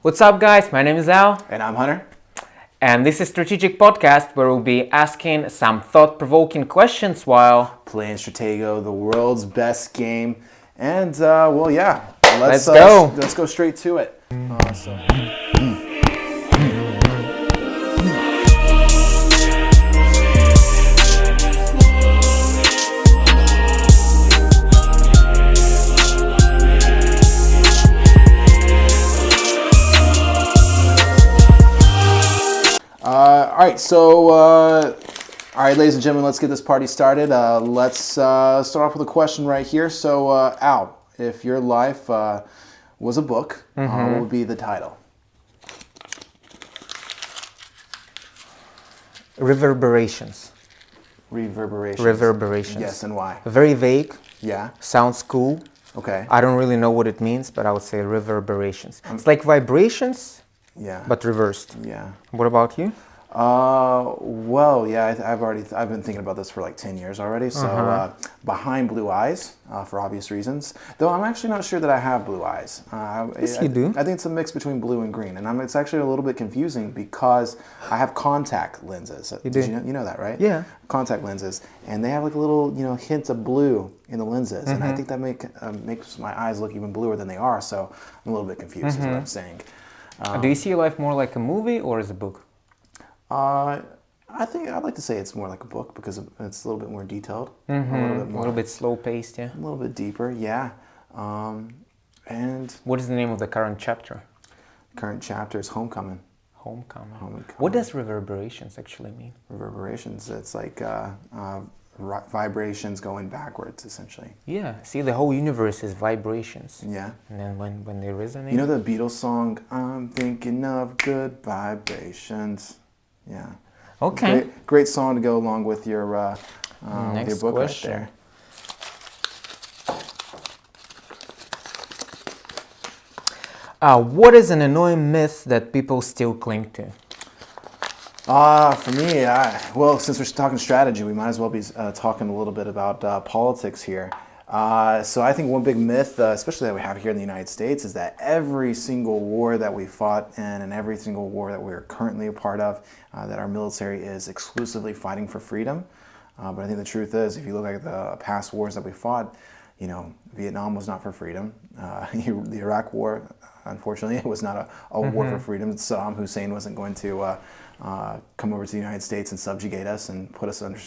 What's up, guys? My name is Al. And I'm Hunter. And this is Strategic Podcast, where we'll be asking some thought-provoking questions while playing Stratego, the world's best game. And, let's go. Let's go straight to it. Awesome. All right, ladies and gentlemen, let's get this party started. Let's start off with a question right here. So, Al, if your life was a book, what would be the title? Reverberations. Reverberations. Yes, and why? Very vague. Yeah. Sounds cool. Okay. I don't really know what it means, but I would say reverberations. It's like vibrations, but reversed. Yeah. What about you? I've been thinking about this for like 10 years already. So, behind blue eyes, for obvious reasons. Though I'm actually not sure that I have blue eyes. Yes, you do. I think it's a mix between blue and green, and it's actually a little bit confusing because I have contact lenses. You do. You know that, right? Yeah. Contact lenses, and they have like a little, hint of blue in the lenses, and I think that makes my eyes look even bluer than they are. So I'm a little bit confused. Is what I'm saying. Do you see your life more like a movie or as a book? I think I'd like to say it's more like a book because it's a little bit more detailed, a little bit slow-paced, yeah. A little bit deeper, yeah. And what is the name of the current chapter? Current chapter is Homecoming. Homecoming. What does reverberations actually mean? Reverberations. It's like vibrations going backwards, essentially. Yeah. See, the whole universe is vibrations. Yeah. And then when they resonate. You know the Beatles song, "I'm thinking of good vibrations." Yeah. Okay. Great song to go along with your book question. right there. What is an annoying myth that people still cling to? For me, since we're talking strategy, we might as well be talking a little bit about politics here. So I think one big myth, especially that we have here in the United States, is that every single war that we fought in and every single war that we're currently a part of, that our military is exclusively fighting for freedom. But I think the truth is, if you look at the past wars that we fought, Vietnam was not for freedom. The Iraq War, unfortunately, it was not a war for freedom. Saddam Hussein wasn't going to come over to the United States and subjugate us and put us under,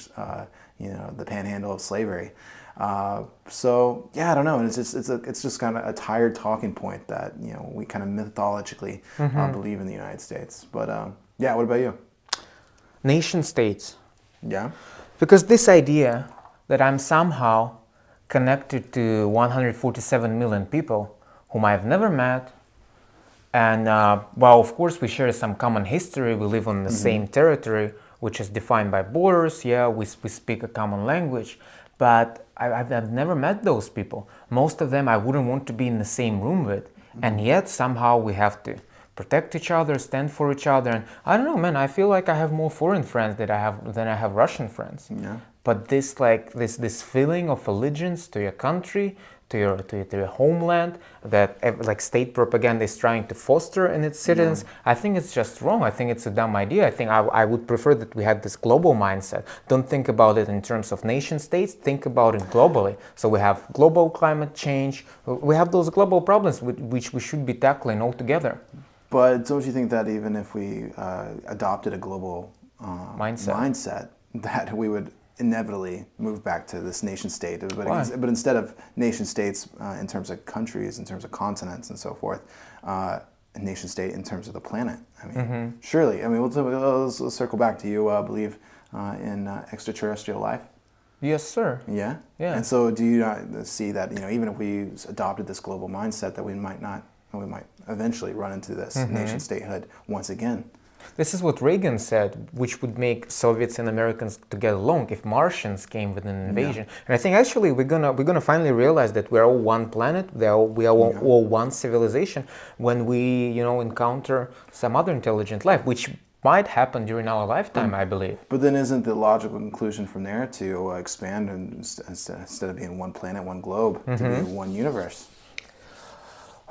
the panhandle of slavery. I don't know. It's just kind of a tired talking point that we kind of mythologically believe in the United States. But what about you? Nation states. Yeah. Because this idea that I'm somehow connected to 147 million people whom I've never met, and of course we share some common history. We live on the same territory, which is defined by borders. Yeah, we speak a common language. But I've never met those people. Most of them I wouldn't want to be in the same room with. And yet somehow we have to protect each other, stand for each other. And I don't know, man, I feel like I have more foreign friends than I have Russian friends. Yeah. But this feeling of allegiance to your country, to your homeland, that like state propaganda is trying to foster in its citizens, I think it's just wrong. I think it's a dumb idea. I think I would prefer that we had this global mindset. Don't think about it in terms of nation states, think about it globally. So we have global climate change, we have those global problems which we should be tackling all together. But don't you think that even if we adopted a global mindset, that we would inevitably move back to this nation state, but instead of nation states in terms of countries, in terms of continents and so forth, a nation state in terms of the planet. I mean, surely. I mean, let's circle back. Do you believe in extraterrestrial life? Yes, sir. Yeah. Yeah. And so, do you not see that even if we adopted this global mindset, that we might eventually run into this nation statehood once again? This is what Reagan said, which would make Soviets and Americans to get along if Martians came with an invasion. Yeah. And I think actually we're gonna finally realize that we're all one planet, we are all one civilization when we encounter some other intelligent life, which might happen during our lifetime, I believe. But then isn't the logical conclusion from there to expand and instead of being one planet, one globe, to be one universe?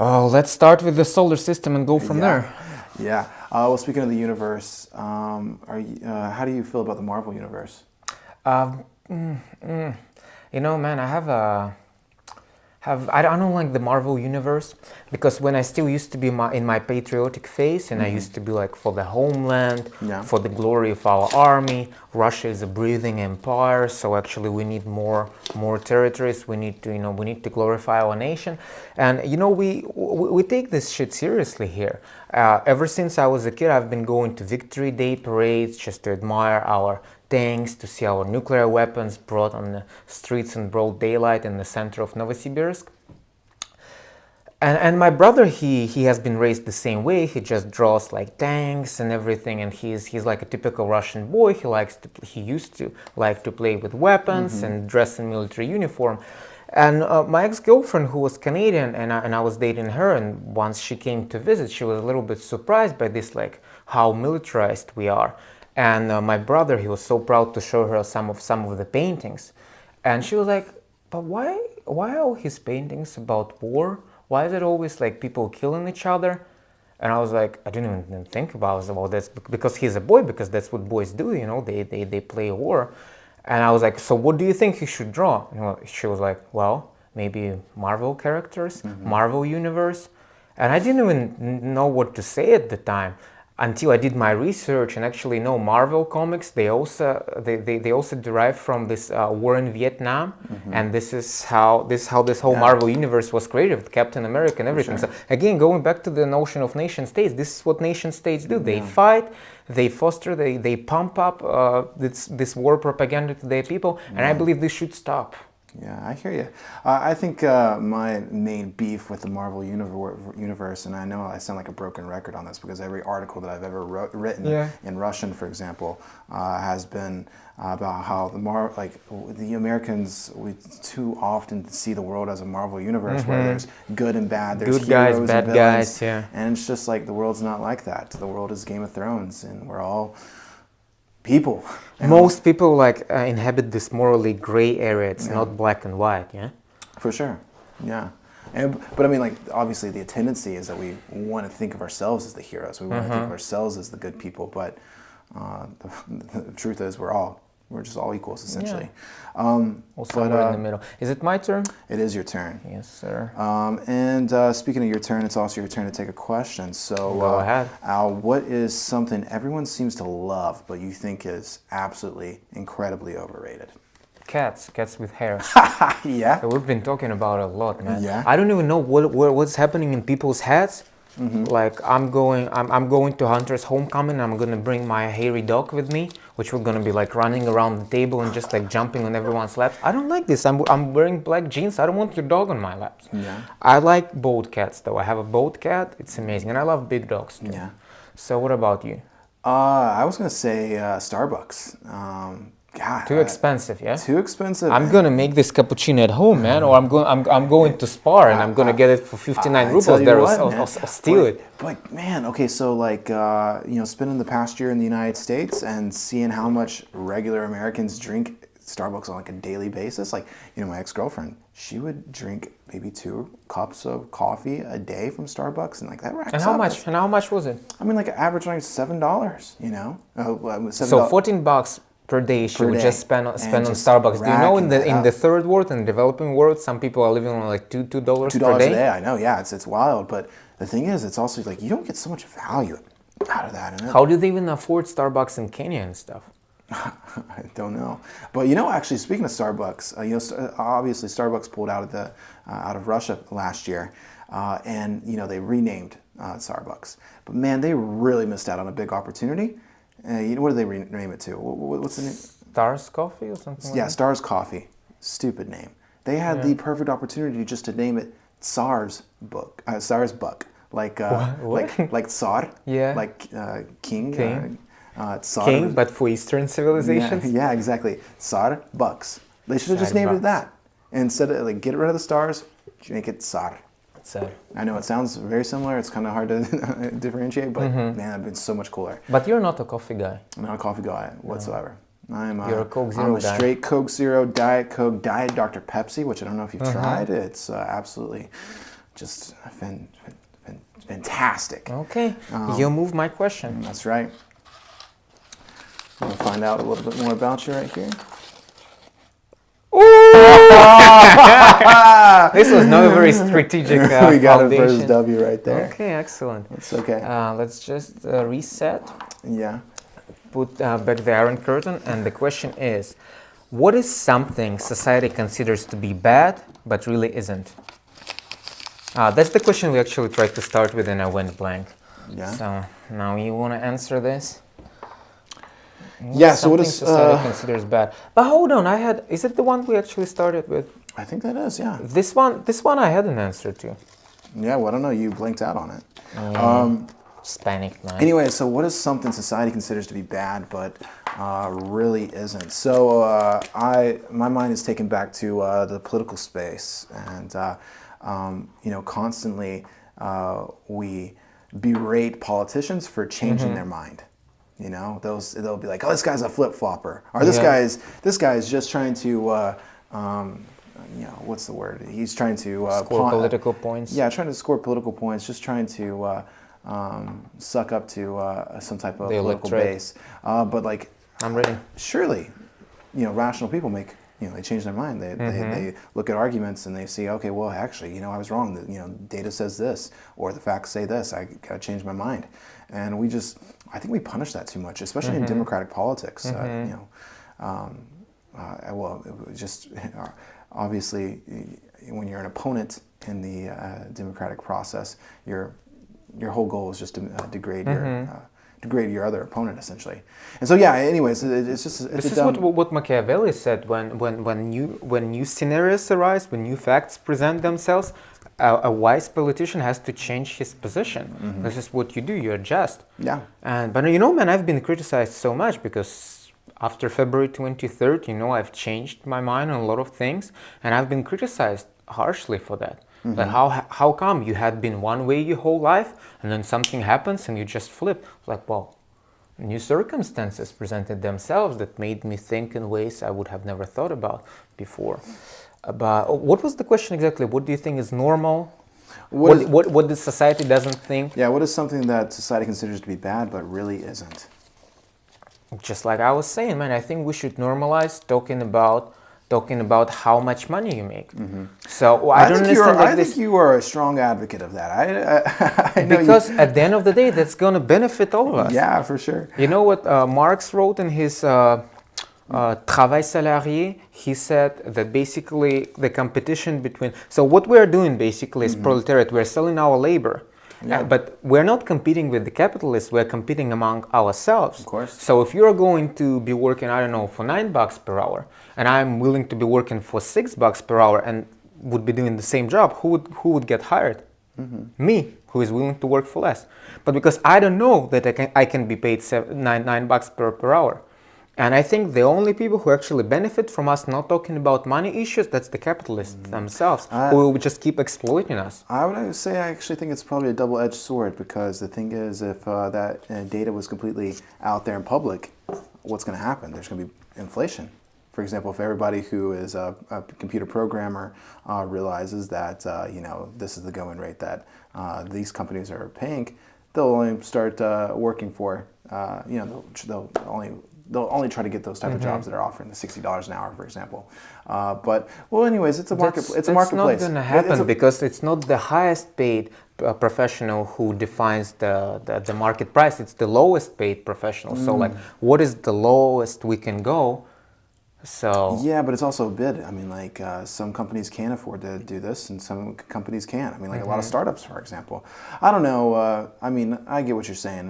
Oh, let's start with the solar system and go from there. Yeah. Well, speaking of the universe, how do you feel about the Marvel universe? You know, man, I don't like the Marvel universe because when I still used to be in my patriotic phase and I used to be like for the homeland, for the glory of our army. Russia is a breathing empire, so actually we need more territories. We need to glorify our nation, and we take this shit seriously here. Ever since I was a kid, I've been going to Victory Day parades just to admire our tanks, to see our nuclear weapons brought on the streets in broad daylight in the center of Novosibirsk. And my brother, he has been raised the same way. He just draws like tanks and everything, and he's like a typical Russian boy. He used to like to play with weapons and dress in military uniform. And my ex-girlfriend, who was Canadian, and I was dating her, and once she came to visit, she was a little bit surprised by this, like how militarized we are. And my brother, he was so proud to show her some of the paintings, and she was like, "But why are all his paintings about war? Why is it always like people killing each other?" And I was like, I didn't even think about this because he's a boy, because that's what boys do, they play war. And I was like, so what do you think he should draw? She was like, well, maybe Marvel characters, Marvel universe. And I didn't even know what to say at the time until I did my research, and actually Marvel comics, they also derive from this war in Vietnam, and this is how this whole Marvel universe was created with Captain America and everything. So again, going back to the notion of nation states, this is what nation states do. They fight, they foster, they pump up this war propaganda to their people, and I believe this should stop. Yeah, I hear you. I think my main beef with the Marvel universe, and I know I sound like a broken record on this because every article that I've ever written in Russian, for example, has been about how the Americans, we too often see the world as a Marvel universe where there's good and bad, there's good guys, bad and guys, and it's just like the world's not like that. The world is Game of Thrones, and we're all people. Most people inhabit this morally gray area. It's not black and white, For sure, yeah. But I mean, like, obviously the tendency is that we want to think of ourselves as the heroes. We want to think of ourselves as the good people, but the truth is we're just all equals, essentially. Somewhere in the middle. Is it my turn? It is your turn. Yes, sir. And speaking of your turn, it's also your turn to take a question. So go ahead. Al, what is something everyone seems to love, but you think is absolutely incredibly overrated? Cats with hair. Yeah. We've been talking about it a lot, man. Yeah. I don't even know what's happening in people's heads. Like I'm going to Hunter's homecoming. I'm gonna bring my hairy dog with me, which we're gonna be like running around the table and just like jumping on everyone's laps. I don't like this. I'm wearing black jeans. I don't want your dog on my laps. Yeah. I like boat cats though. I have a boat cat. It's amazing, and I love big dogs too. Yeah. So what about you? I was gonna say Starbucks. God, Too expensive, yeah? Too expensive. I'm gonna make this cappuccino at home, man, or I'm going to Spar and I'm gonna get it for 59 rubles there, or steal it. But man, okay, so like spending the past year in the United States and seeing how much regular Americans drink Starbucks on like a daily basis, like my ex-girlfriend, she would drink maybe 2 cups of coffee a day from Starbucks, and like that racks up. And how much was it? I mean, like average like $7. $7. So $14 per day she would just spend on Starbucks. Do you know in the third world, in the developing world, some people are living on like $2 per day? $2 a day. I know, yeah, it's wild. But the thing is, it's also like you don't get so much value out of that. How do they even afford Starbucks in Kenya and stuff? I don't know. But actually, speaking of Starbucks, obviously Starbucks pulled out of Russia last year, and they renamed Starbucks. But man, they really missed out on a big opportunity. What did they rename it to? What's the name? Stars Coffee or something? Yeah, Stars Coffee. Stupid name. They had the perfect opportunity just to name it Tsar's Buck, like Tsar, like king. Tsar. King, but for Eastern civilizations. Yeah, exactly. Tsar Bucks. They should have just named it that. And instead of like get rid of the stars, make it Tsar. I know it sounds very similar. It's kind of hard to differentiate, but man, that'd been so much cooler. But you're not a coffee guy. I'm not a coffee guy whatsoever. You're a Coke Zero guy. Straight Coke Zero, Diet Coke, Diet Dr. Pepsi, which I don't know if you've tried. It's absolutely just fantastic. Okay, you move my question. That's right. I'm going to find out a little bit more about you right here. This was not a very strategic we got foundation. a first W right there. Okay, excellent. It's okay. Let's just reset. Yeah. Put back the Iron Curtain, and the question is, what is something society considers to be bad, but really isn't? That's the question we actually tried to start with, and I went blank. Yeah. So now you want to answer this? Yeah. So what is society considers bad? But hold on, is it the one we actually started with? I think that is, yeah. This one I had an answer to. Yeah. Well, I don't know. You blinked out on it. Hispanic man. Anyway, so what is something society considers to be bad, but really isn't? So my mind is taken back to the political space, and constantly we berate politicians for changing their mind. You know, they'll be like, "Oh, this guy's a flip-flopper," or "This guy's just trying to, what's the word? He's trying to score political points." Yeah, trying to score political points, just trying to suck up to some type of political base. But like, I'm ready. Surely, rational people make. They change their mind. They look at arguments and they see, okay, well, actually, I was wrong. Data says this, or the facts say this. I gotta change my mind. And I think we punish that too much, especially in democratic politics. Obviously, when you're an opponent in the democratic process, your whole goal is just to degrade your other opponent, essentially. And so, yeah. Anyways, this is what Machiavelli said when new scenarios arise, when new facts present themselves. A wise politician has to change his position. This is what you do. You adjust. Yeah. But man, I've been criticized so much because after February 23rd, I've changed my mind on a lot of things, and I've been criticized harshly for that. Like how come you had been one way your whole life, and then something happens and you just flip? Like, well, new circumstances presented themselves that made me think in ways I would have never thought about before. But what was the question exactly? What do you think is normal? What the society doesn't think? Yeah, what is something that society considers to be bad but really isn't? Just like I was saying, man, I think we should normalize talking about how much money you make. So I don't understand. I think you are a strong advocate of that. I know because at the end of the day, that's going to benefit all of us. Yeah, for sure. You know what Marx wrote in his Travail salarié? He said that basically the competition between... So what we're doing basically is proletariat. We're selling our labor. Yeah. But we're not competing with the capitalists, we're competing among ourselves. Of course. So if you're going to be working, I don't know, for $9 per hour, and I'm willing to be working for $6 per hour and would be doing the same job, who would get hired? Me, who is willing to work for less. But because I don't know that I can be paid $9 per hour. And I think the only people who actually benefit from us not talking about money issues, that's the capitalists themselves, who will just keep exploiting us. I would say I actually think it's probably a double-edged sword, because the thing is, if that data was completely out there in public, what's going to happen? There's going to be inflation. For example, if everybody who is a computer programmer realizes that this is the going rate that these companies are paying, they'll only start working for they'll only try to get those type of jobs that are offering the $60 an hour, for example. Anyways, it's a market. It's a marketplace. That's not going to happen because it's not the highest paid professional who defines the market price. It's the lowest paid professional. So, like, what is the lowest we can go? So yeah, but it's also a bid. I mean, like some companies can afford to do this, and some companies can't. I mean, like a lot of startups, for example. I don't know. I mean, I get what you're saying,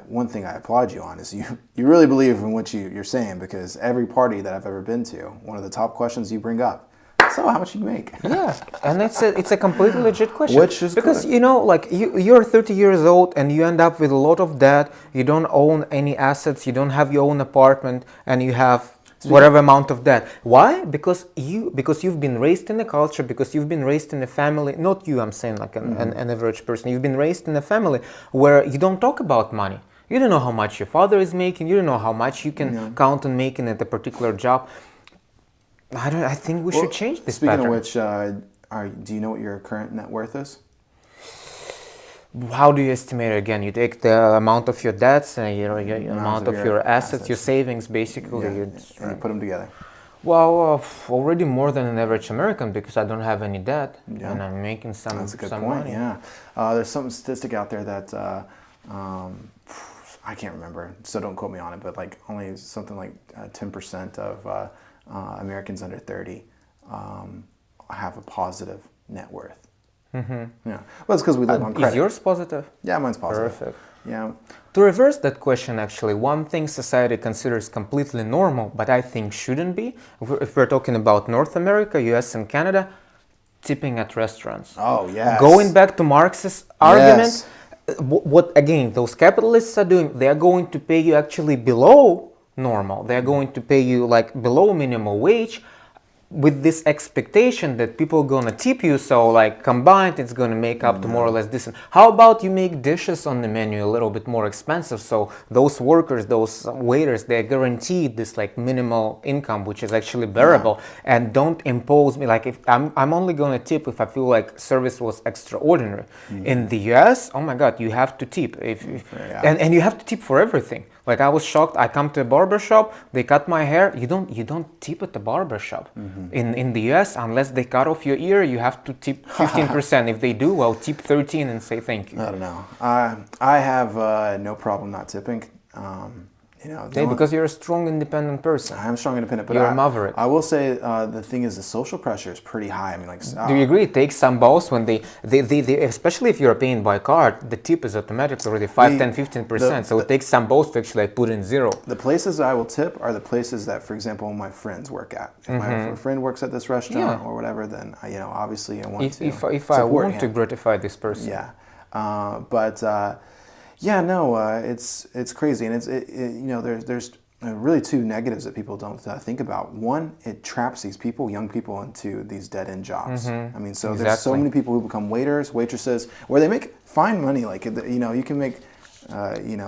one thing I applaud you on is you really believe in what you're saying, because every party that I've ever been to, one of the top questions you bring up: so how much you make? Yeah, and it's a completely legit question. Which is because good. Like you're 30 years old and you end up with a lot of debt. You don't own any assets. You don't have your own apartment, and you have whatever amount of debt. Why? Because you've been raised in a culture, because you've been raised in a family, not you, I'm saying like an average person, you've been raised in a family where you don't talk about money. You don't know how much your father is making, you don't know how much you can count on making at a particular job. I think we should change this pattern. Speaking of which, do you know what your current net worth is? How do you estimate it again? You take the amount of your debts and your amount of your assets, your savings, basically. Yeah, and you put them together. Well, already more than an average American because I don't have any debt and I'm making some money. That's a good point. Money. Yeah, there's some statistic out there that I can't remember, so don't quote me on it, but like only something like 10% of Americans under 30 have a positive net worth. Mm-hmm. Yeah, well, it's because we live on credit. Is yours positive? Yeah, mine's positive. Perfect. Yeah. To reverse that question, actually, one thing society considers completely normal, but I think shouldn't be, if we're talking about North America, US and Canada, tipping at restaurants. Oh, yes. Going back to Marx's argument, what again, those capitalists are doing, they are going to pay you actually below normal. They are going to pay you like below minimum wage, with this expectation that people are gonna tip you, so like combined it's gonna make up to more or less decent. How about you make dishes on the menu a little bit more expensive, so those workers, those waiters, they're guaranteed this like minimal income which is actually bearable, and don't impose me like if I'm only gonna tip if I feel like service was extraordinary. In the US, oh my god, you have to tip and you have to tip for everything. Like I was shocked. I come to a barber shop, they cut my hair. You don't tip at the barber shop. In the US, unless they cut off your ear, you have to tip 15%. If they do, well, tip 13 and say thank you. I don't know. I have no problem not tipping. Because you're a strong, independent person. I'm a strong, independent, but you're a maverick. I will say the thing is the social pressure is pretty high. I mean, like, do you agree? It takes some balls when they especially if you're paying by card, the tip is automatically already 5, 10, 15%. So it takes some balls to actually put in zero. The places I will tip are the places that, for example, my friends work at. If my friend works at this restaurant or whatever, then obviously I want to. If I want to gratify this person. Yeah, yeah, no, it's crazy, and there's really two negatives that people don't think about. One, it traps these people, young people, into these dead-end jobs. I mean, so there's so many people who become waiters, waitresses, where they make fine money. Like you can make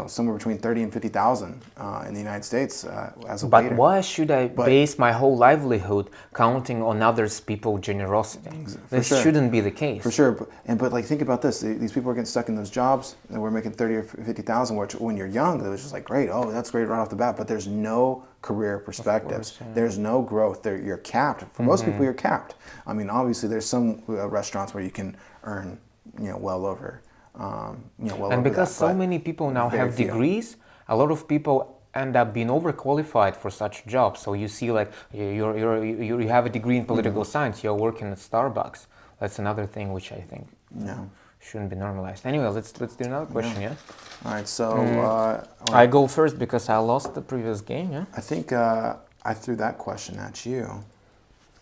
somewhere between 30 and 50,000 in the United States as a waiter. But why should I base my whole livelihood counting on others' people's generosity? This shouldn't be the case. For sure, but like think about this: these people are getting stuck in those jobs, and we're making 30 or 50,000. Which, when you're young, it was just like great. Oh, that's great right off the bat. But there's no career perspectives. There's no growth. You're capped. For most people, you're capped. I mean, obviously, there's some restaurants where you can earn, well over. And because so many people now have degrees, a lot of people end up being overqualified for such jobs. So you see, like you have a degree in political science, you're working at Starbucks. That's another thing which I think shouldn't be normalized. Anyway, let's do another question. Yeah. All right. So I go first because I lost the previous game. Yeah. I think I threw that question at you,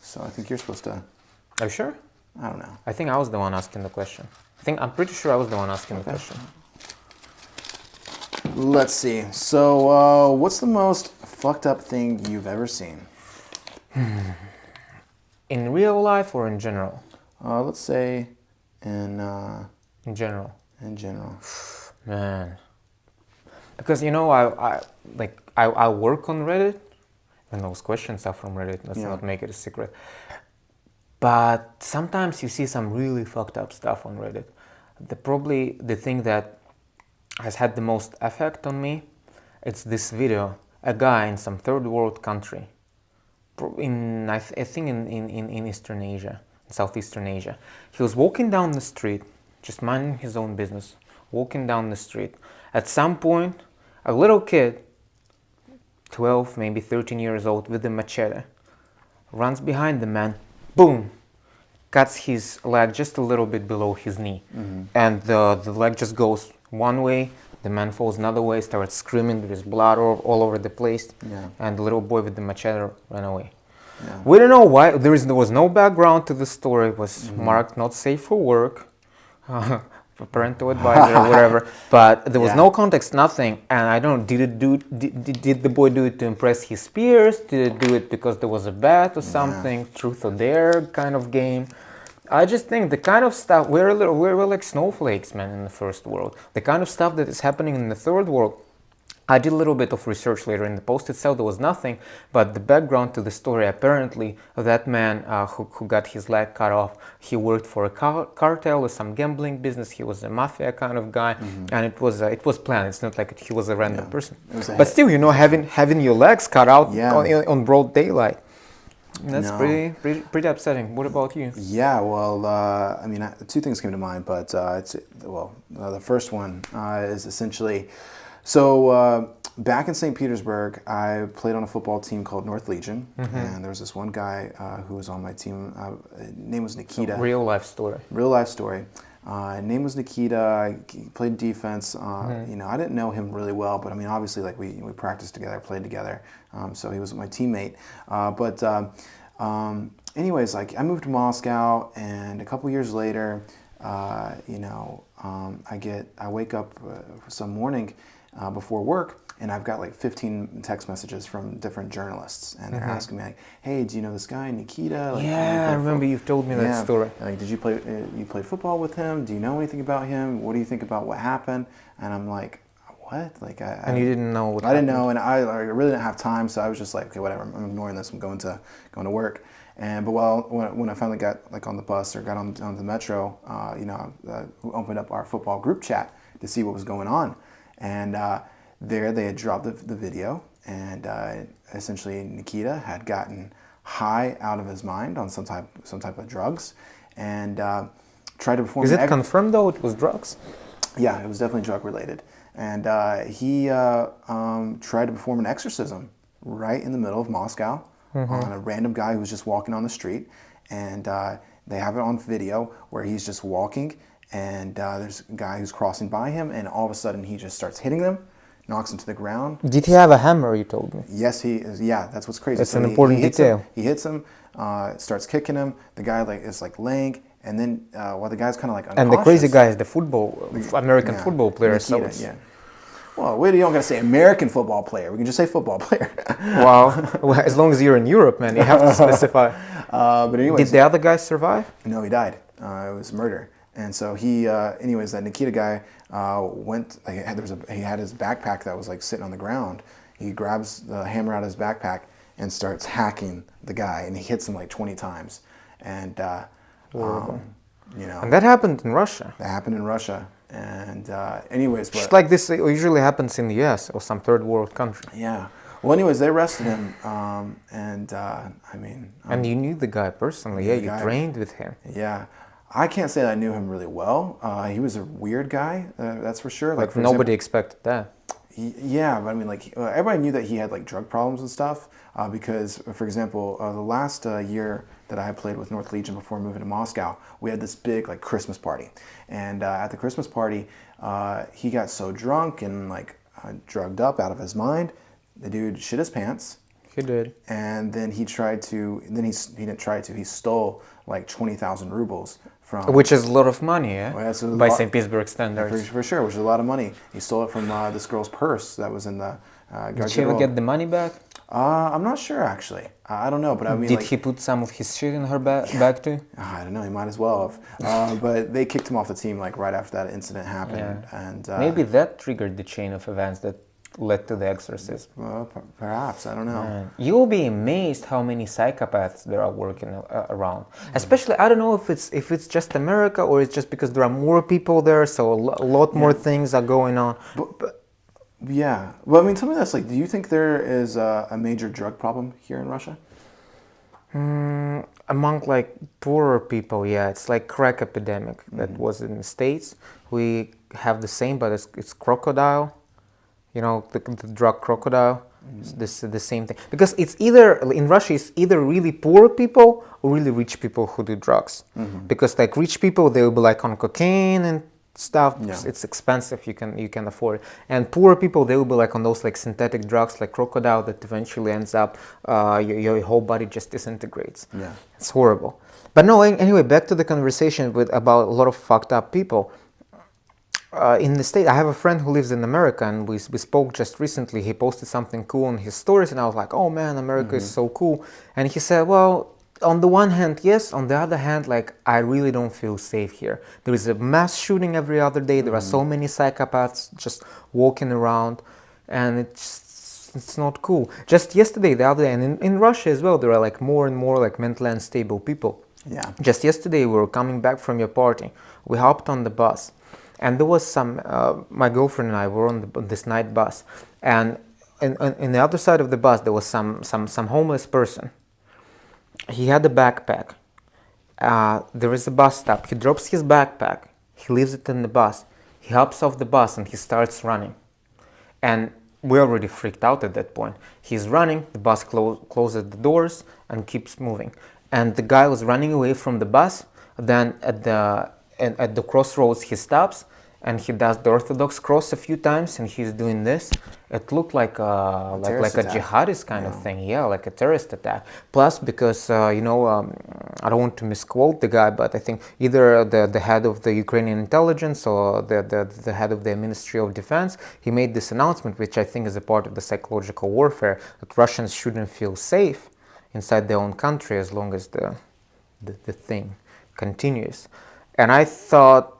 so I think you're supposed to. Are you sure? I don't know. I think I was the one asking the question. I'm pretty sure I was the one asking the question. Let's see. So, what's the most fucked up thing you've ever seen? In real life or in general? Let's say in general. In general. Man. Because I work on Reddit, and those questions are from Reddit. Let's not make it a secret. But sometimes you see some really fucked up stuff on Reddit. Probably the thing that has had the most effect on me, it's this video. A guy in some third world country, I think in Eastern Asia, Southeastern Asia. He was walking down the street, just minding his own business, walking down the street. At some point, a little kid, 12, maybe 13 years old, with a machete, runs behind the man, boom, cuts his leg just a little bit below his knee. And the leg just goes one way, the man falls another way, starts screaming, there is blood all over the place, and the little boy with the machete ran away. We don't know why, there was no background to the story, it was marked not safe for work, parental advisor or whatever, but there was no context, nothing, and I don't know, did the boy do it to impress his peers, did it do it because there was a bet or something, truth or dare kind of game? I just think the kind of stuff, we're like snowflakes, man, in the first world. The kind of stuff that is happening in the third world, I did a little bit of research later. In the post itself, there was nothing, but the background to the story, apparently, that man who got his leg cut off, he worked for a cartel or some gambling business. He was a mafia kind of guy, and it was planned. It's not like he was a random person. But still, you know, having your legs cut out on broad daylight, that's pretty upsetting. What about you? Yeah, well, I mean, two things came to mind, but the first one is essentially, so back in St. Petersburg, I played on a football team called North Legion, and there was this one guy who was on my team. Name was Nikita. Real life story. Real life story. Name was Nikita. He played defense. You know, I didn't know him really well, but I mean, obviously, like we practiced together, played together. So he was my teammate. Anyways, like I moved to Moscow, and a couple years later, you know, I wake up some morning before work, and I've got like 15 text messages from different journalists, and they're asking me like, "Hey, do you know this guy Nikita?" Like, I remember you've told me that story. Like, did you play football with him? Do you know anything about him? What do you think about what happened? And I'm like, what? Like, and you didn't know what I didn't know, and I really didn't have time, so I was just like, okay, whatever. I'm ignoring this. I'm going to work. But when I finally got like on the bus or got on the metro, you know, we opened up our football group chat to see what was going on, and there they had dropped the video, and essentially Nikita had gotten high out of his mind on some type of drugs, and tried to perform. Is it confirmed though it was drugs? Yeah, it was definitely drug related, and he tried to perform an exorcism right in the middle of Moscow. On a random guy who was just walking on the street, and they have it on video where he's just walking, and there's a guy who's crossing by him, and all of a sudden he just starts hitting them, knocks him to the ground. Did he have a hammer, you told me? Yes, he is. Yeah, that's what's crazy. That's an important detail. He hits him, starts kicking him. The guy is laying, and then while the guy's kind of like unconscious. And the crazy guy is the American football player. Nikita, so well, we don't gotta say American football player. We can just say football player. Well, as long as you're in Europe, man, you have to specify. But anyways, did the other guy survive? No, he died. It was murder. And so he, anyways, that Nikita guy went. He had his backpack that was like sitting on the ground. He grabs the hammer out of his backpack and starts hacking the guy, and he hits him like 20 times. And you know, and that happened in Russia. That happened in Russia. And anyways, just like this usually happens in the U.S. or some third world country. Yeah. Well, anyways, they arrested him, and I mean. And you knew the guy personally, yeah? You trained with him. Yeah, I can't say that I knew him really well. He was a weird guy, that's for sure. Like nobody expected that. Yeah, but I mean, like everybody knew that he had like drug problems and stuff. Because, for example, the last year that I had played with North Legion before moving to Moscow, we had this big like Christmas party, and at the Christmas party, he got so drunk and like drugged up out of his mind. The dude shit his pants. He did. And then he tried to. Then he didn't try to. He stole like 20,000 rubles from. Which is a lot of money, yeah. Well, yeah, by St. Petersburg standards. For sure, which is a lot of money. He stole it from this girl's purse that was in the. Did she ever get the money back? I'm not sure actually. I don't know, but I mean. Did he put some of his shit in her bag too? I don't know. He might as well have. But they kicked him off the team like right after that incident happened, and maybe that triggered the chain of events that led to the exorcism. Well, perhaps, I don't know. You'll be amazed how many psychopaths there are working around. Especially, I don't know if it's just America or it's just because there are more people there, so a lot more things are going on. But yeah, well, I mean, tell me this: like, do you think there is a major drug problem here in Russia? Among like poorer people, yeah, it's like crack epidemic that was in the States. We have the same, but it's crocodile. You know, the drug crocodile. This the same thing, because it's either in Russia it's either really poor people or really rich people who do drugs. Because like rich people, they will be like on cocaine and stuff. It's expensive, you can afford it. And poor people, they will be like on those like synthetic drugs like crocodile that eventually ends up your whole body just disintegrates. It's horrible. But no, anyway, back to the conversation about a lot of fucked up people. In the States, I have a friend who lives in America, and we spoke just recently. He posted something cool on his stories, and I was like, oh man, America is so cool. And he said, well, on the one hand, yes. On the other hand, like, I really don't feel safe here. There is a mass shooting every other day. There are so many psychopaths just walking around. and it's not cool. Just yesterday, the other day, and in Russia as well, there are like more and more like mentally unstable people. Yeah. Just yesterday, we were coming back from your party. We hopped on the bus, and there was some. My girlfriend and I were on this night bus, and in the other side of the bus, there was some homeless person. He had a backpack. There is a bus stop. He drops his backpack. He leaves it in the bus. He hops off the bus and he starts running. And we're already freaked out at that point. He's running, the bus closes the doors and keeps moving. And the guy was running away from the bus. Then at the crossroads, he stops and he does the Orthodox cross a few times, and he's doing this. It looked like a jihadist kind of thing, yeah, like a terrorist attack. Plus, because I don't want to misquote the guy, but I think either the head of the Ukrainian intelligence or the head of the Ministry of Defense, he made this announcement, which I think is a part of the psychological warfare, that Russians shouldn't feel safe inside their own country as long as the thing continues. And I thought,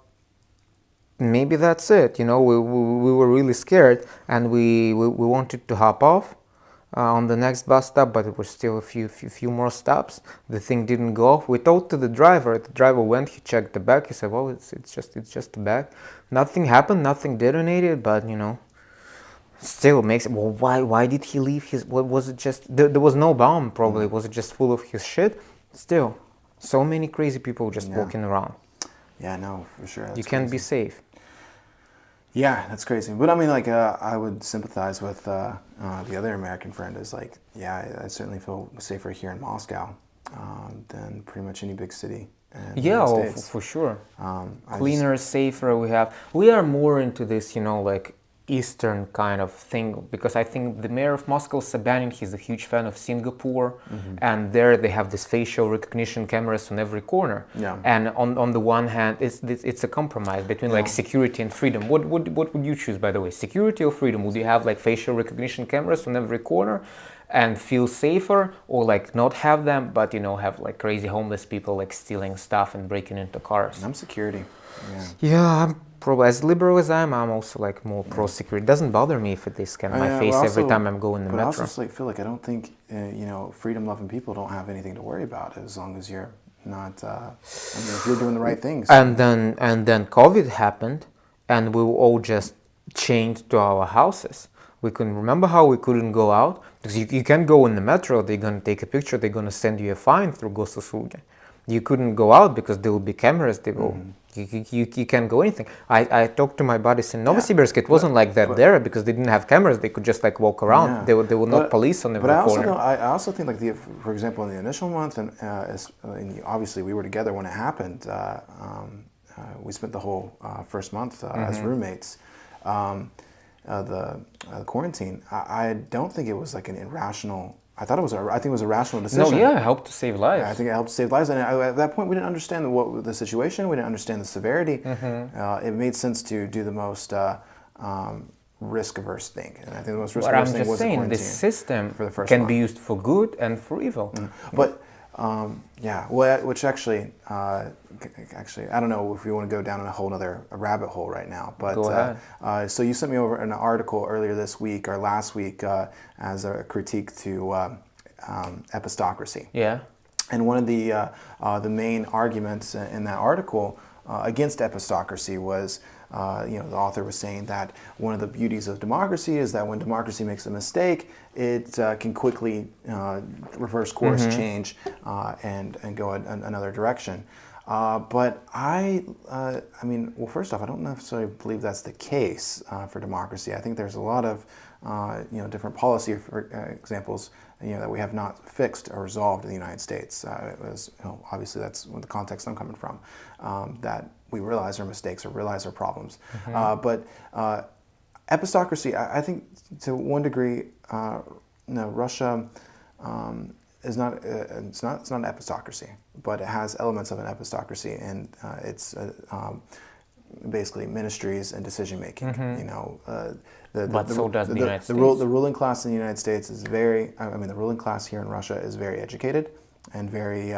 maybe that's it. We were really scared, and we wanted to hop off on the next bus stop, but it was still a few more stops. The thing didn't go off. We told to the driver. The driver went. He checked the bag. He said, "Well, it's just a bag. Nothing happened. Nothing detonated. But still makes it. Well, why did he leave his? What was it? Just there was no bomb. Probably was it just full of his shit? Still, so many crazy people just walking around. Yeah, no, for sure. You can't be safe. Yeah, that's crazy. But I mean, like, I would sympathize with the other American friend. Is like, yeah, I certainly feel safer here in Moscow than pretty much any big city. Yeah, for sure. Cleaner, safer. We are more into this, like Eastern kind of thing, because I think the mayor of Moscow, Sobyanin, he's a huge fan of Singapore, and there they have this facial recognition cameras on every corner. Yeah. And on the one hand, it's a compromise between like security and freedom. What would you choose, by the way, security or freedom? Would you have like facial recognition cameras on every corner and feel safer, or like not have them, but have like crazy homeless people like stealing stuff and breaking into cars? I'm security. Yeah, I'm probably as liberal as I'm also like more pro-security. It doesn't bother me if they scan my face every time I'm going in the metro. But I also feel like I don't think freedom-loving people don't have anything to worry about as long as you're not. If you're doing the right things. And then COVID happened, and we were all just chained to our houses. We couldn't remember how we couldn't go out, because you can't go in the metro. They're gonna take a picture. They're gonna send you a fine through госуслуги. You couldn't go out because there will be cameras. They will. You can't go anything. I talked to my buddies in Novosibirsk. It wasn't like that there, because they didn't have cameras. They could just like walk around. They were not police on every corner. But I also think, like, for example, in the initial month, and obviously we were together when it happened. We spent the whole first month as roommates. The quarantine. I don't think it was like an irrational. I think it was a rational decision. No, yeah, it helped to save lives. I think it helped to save lives, and at that point, we didn't understand the situation. We didn't understand the severity. It made sense to do the most risk-averse thing, and I think the most risk-averse thing was the quarantine. I'm just saying, this system for the first can month. be used for good and for evil. But which actually, I don't know if we want to go down in a whole other rabbit hole right now. But go ahead. So you sent me over an article earlier this week or last week as a critique to epistocracy. Yeah. And one of the main arguments in that article against epistocracy was, the author was saying that one of the beauties of democracy is that when democracy makes a mistake, it can quickly reverse course, change, and go another direction. But first off, I don't necessarily believe that's the case for democracy. I think there's a lot of different policy examples that we have not fixed or resolved in the United States. Obviously that's the context I'm coming from. That we realize our mistakes or realize our problems. But epistocracy, I think to one degree, Russia is not. It's not an epistocracy, but it has elements of an epistocracy, and it's basically ministries and decision making. So does the United States. The ruling class in the United States is very. The ruling class here in Russia is very educated and very.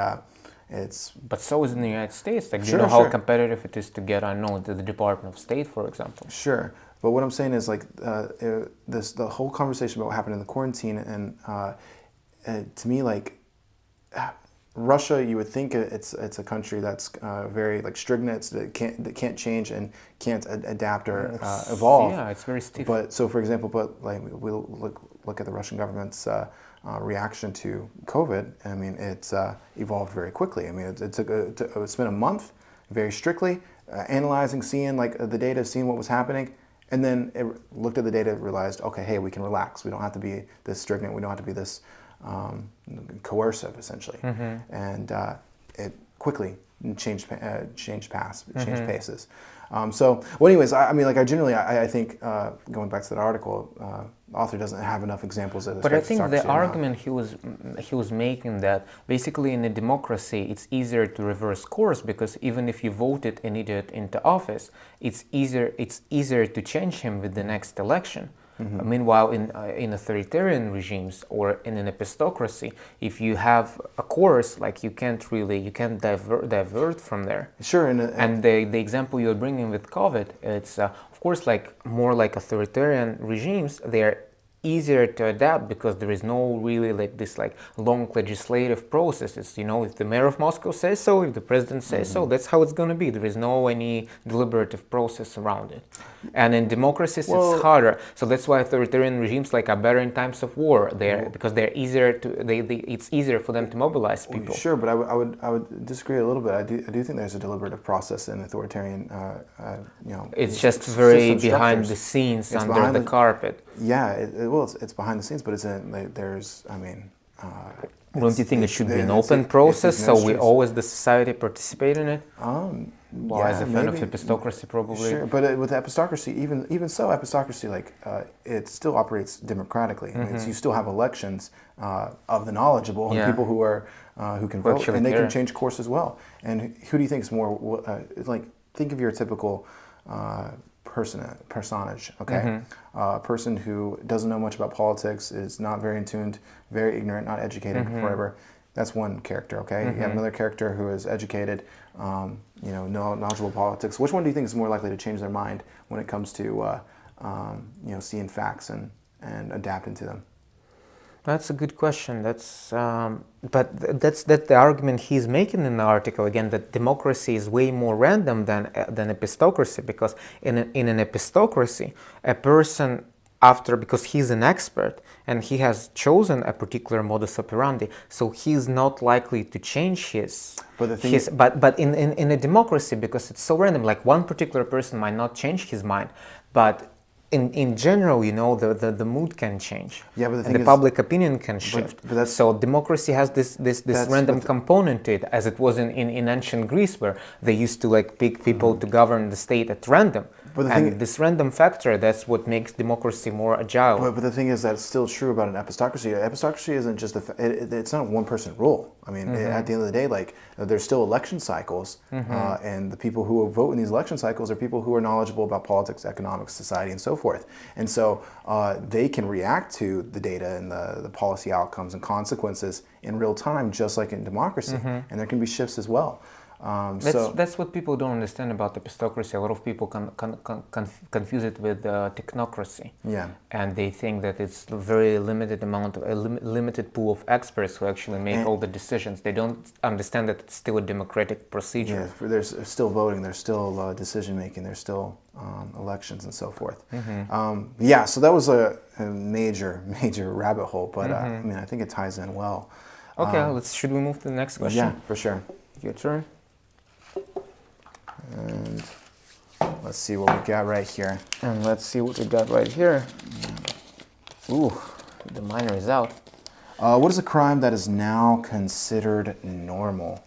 But so is in the United States. Like, do you know how competitive it is to get, the Department of State, for example? Sure. But what I'm saying is like the whole conversation about what happened in the quarantine, and to me, like Russia, you would think it's a country that's very like stringent, that can't change and can't adapt or evolve. Yeah, it's very stiff. But so, for example, like we'll look at the Russian government's reaction to COVID. I mean, it's evolved very quickly. I mean, it spent a month very strictly analyzing, seeing like the data, seeing what was happening, and then it looked at the data, realized, okay, hey, we can relax. We don't have to be this stringent. We don't have to be this coercive, essentially. And it quickly changed paces. So, well, anyways, I mean, like, I think going back to that article, the author doesn't have enough examples of this. But I think the argument he was making that basically in a democracy it's easier to reverse course, because even if you voted an idiot into office, it's easier to change him with the next election. Meanwhile, in authoritarian regimes or in an epistocracy, if you have a course, like you can't divert from there. Sure. And the example you're bringing with COVID, it's of course like more like authoritarian regimes. They're easier to adapt because there is no really like this like long legislative processes. You know, if the mayor of Moscow says so, if the president says so, that's how it's going to be. There is no any deliberative process around it. And in democracies, it's harder. So that's why authoritarian regimes like are better in times of war. Because they're easier to it's easier for them to mobilize people. Sure, but I would disagree a little bit. I do think there's a deliberative process in authoritarian. It's just very behind the scenes, under the carpet. Yeah, it's behind the scenes, but there's, I mean. Don't you think it should be an open process, so we always, the society, participate in it? Well, as a fan of epistocracy, probably. Sure, but with epistocracy, even so, epistocracy, like, it still operates democratically. I mean, you still have elections of the knowledgeable and people who can vote, and they can change course as well. And who do you think is more, like, think of your typical personage, okay? A person who doesn't know much about politics, is not very in tuned, very ignorant, not educated, whatever. That's one character, okay? You have another character who is educated, knowledgeable politics. Which one do you think is more likely to change their mind when it comes to, seeing facts and adapting to them? That's a good question. That's the argument he's making in the article again, that democracy is way more random than epistocracy, because in an epistocracy, a person because he's an expert and he has chosen a particular modus operandi, so he's not likely to change his. But in a democracy, because it's so random, like one particular person might not change his mind, but in general, the mood can change. Yeah, but the public opinion can shift. So democracy has this random component to it, as it was in ancient Greece, where they used to like pick people to govern the state at random. This random factor, that's what makes democracy more agile. But the thing is, that's still true about an epistocracy. Epistocracy isn't just it's not a one-person rule. I mean, at the end of the day, like, there's still election cycles, and the people who vote in these election cycles are people who are knowledgeable about politics, economics, society, and so forth. And so they can react to the data and the policy outcomes and consequences in real time, just like in democracy. And there can be shifts as well. That's what people don't understand about epistocracy. A lot of people confuse it with technocracy. Yeah. And they think that it's a very limited pool of experts who actually make all the decisions. They don't understand that it's still a democratic procedure. Yeah, there's still voting, there's still decision making, there's still elections and so forth. So that was a major rabbit hole, but I mean, I think it ties in well. Okay, should we move to the next question? Yeah, for sure. Your turn. And let's see what we got right here. And let's see what we got right here. Ooh, the minor is out. What is a crime that is now considered normal?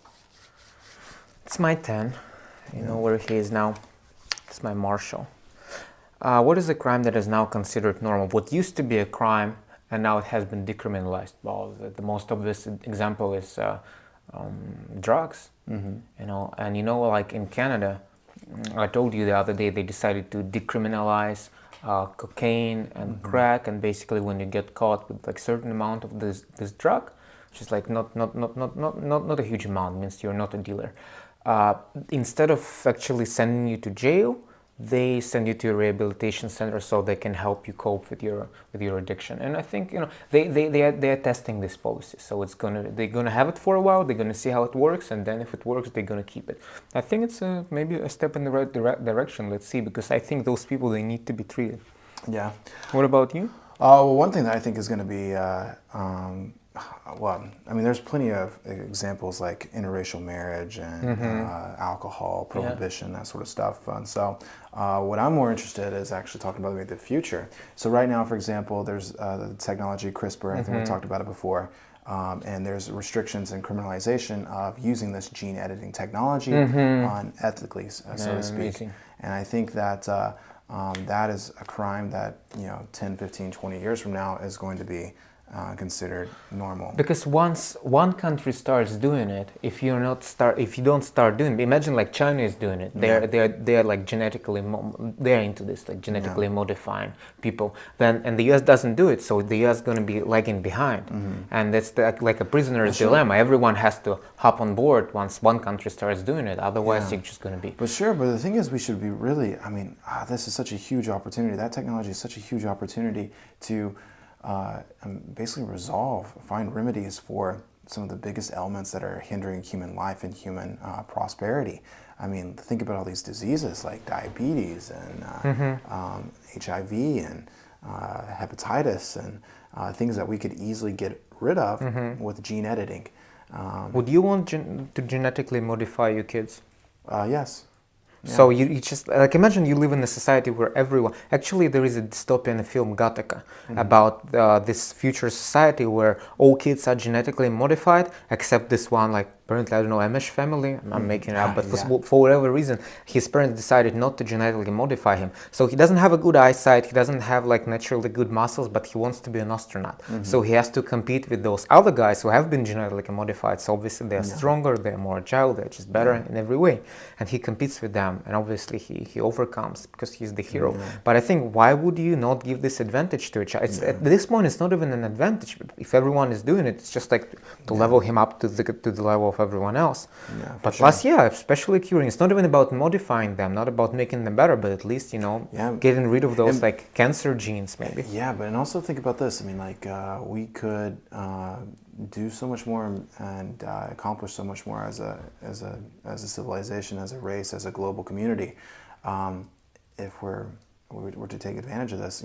It's my 10. You know where he is now. It's my Marshall. What is a crime that is now considered normal? What used to be a crime and now it has been decriminalized. Well, the most obvious example is drugs. Like in Canada, I told you the other day they decided to decriminalize cocaine and crack, and basically when you get caught with like certain amount of this drug, which is like not a huge amount, means you're not a dealer. Instead of actually sending you to jail, they send you to a rehabilitation center so they can help you cope with your addiction. And I think, you know, they're testing this policy, so they're gonna have it for a while, they're gonna see how it works, and then if it works, they're gonna keep it. I think it's maybe a step in the right direction. Let's see, because I think those people, they need to be treated. Yeah. What about you? Well, one thing that I think is going to be, well, I mean, there's plenty of examples like interracial marriage and alcohol, prohibition, that sort of stuff. And so what I'm more interested in is actually talking about maybe the future. So right now, for example, there's the technology CRISPR, I think we talked about it before, and there's restrictions and criminalization of using this gene editing technology unethically, so to speak. Amazing. And I think that that is a crime that, 10, 15, 20 years from now is going to be considered normal. Because once one country starts doing it, if you don't start doing it, imagine like China is doing it. They're like genetically they're into this, like genetically modifying people. And the US doesn't do it, so the US is going to be lagging behind. And that's like a prisoner's dilemma. Everyone has to hop on board once one country starts doing it. Otherwise, it's just going to be. But the thing is, we should be really. I mean, this is such a huge opportunity. That technology is such a huge opportunity to. Basically find remedies for some of the biggest elements that are hindering human life and human prosperity. I mean, think about all these diseases like diabetes and HIV and hepatitis and things that we could easily get rid of with gene editing. Would you want to genetically modify your kids? Yes. Yeah. So you just, like, imagine you live in a society where everyone, actually there is a dystopian film, Gattaca, about this future society where all kids are genetically modified, except this one, like, apparently, I don't know, Amish family, I'm making it up, but for whatever reason, his parents decided not to genetically modify him. So he doesn't have a good eyesight, he doesn't have like naturally good muscles, but he wants to be an astronaut. So he has to compete with those other guys who have been genetically modified. So obviously they're stronger, they're more agile, they're just better in every way. And he competes with them, and obviously he overcomes because he's the hero. But I think, why would you not give this advantage to a child? At this point, it's not even an advantage. If everyone is doing it, it's just like to level him up to the level of everyone else. But plus, especially curing. It's not even about modifying them, not about making them better, but at least, getting rid of those like cancer genes, maybe. Yeah, but and also think about this. I mean, like we could do so much more and accomplish so much more as a civilization, as a race, as a global community, if we were to take advantage of this.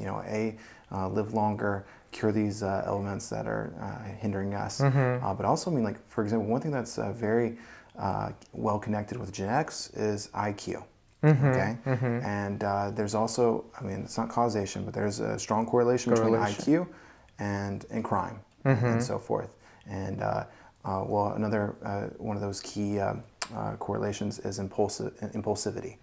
Live longer, cure these elements that are hindering us. But also, I mean, like, for example, one thing that's very well connected with genetics is IQ. Okay, and there's also, I mean, it's not causation, but there's a strong correlation between IQ and crime and so forth. And well, another one of those key correlations is impulsivity.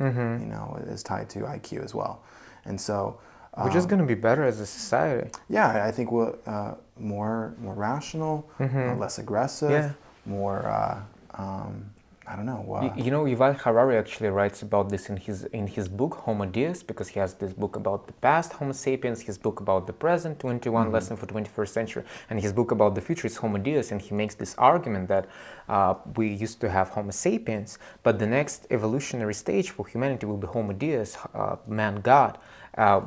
Is tied to IQ as well, and so. We're just going to be better as a society. Yeah, I think we're more rational, less aggressive, more. I don't know. Yuval Harari actually writes about this in his book Homo Deus, because he has this book about the past, Homo sapiens, his book about the present, 21 Lesson for 21st Century, and his book about the future is Homo Deus, and he makes this argument that we used to have Homo sapiens, but the next evolutionary stage for humanity will be Homo Deus, man-God,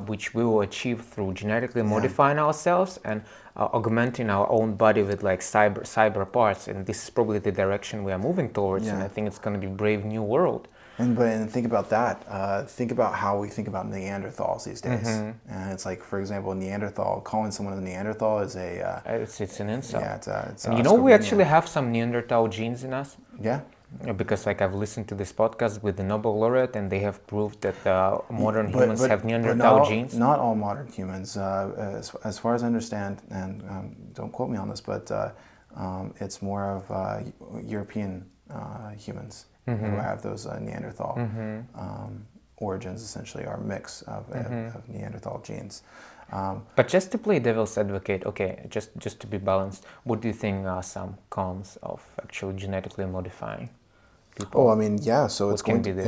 which we will achieve through genetically modifying ourselves and augmenting our own body with like cyber parts. And this is probably the direction we are moving towards. And I think it's going to be a brave new world. And think about that. Think about how we think about Neanderthals these days. And it's like, for example, Neanderthal, calling someone a Neanderthal is a... it's an insult. Yeah, it's and we actually have some Neanderthal genes in us. Yeah. Because like I've listened to this podcast with the Nobel laureate, and they have proved that modern humans have Neanderthal genes. Not all modern humans, as far as I understand, and don't quote me on this, but it's more of European humans who have those Neanderthal origins, essentially, are a mix of Neanderthal genes. But just to play devil's advocate, okay, just to be balanced, what do you think are some cons of actually genetically modifying people? Oh, I mean, yeah. So it's going to be.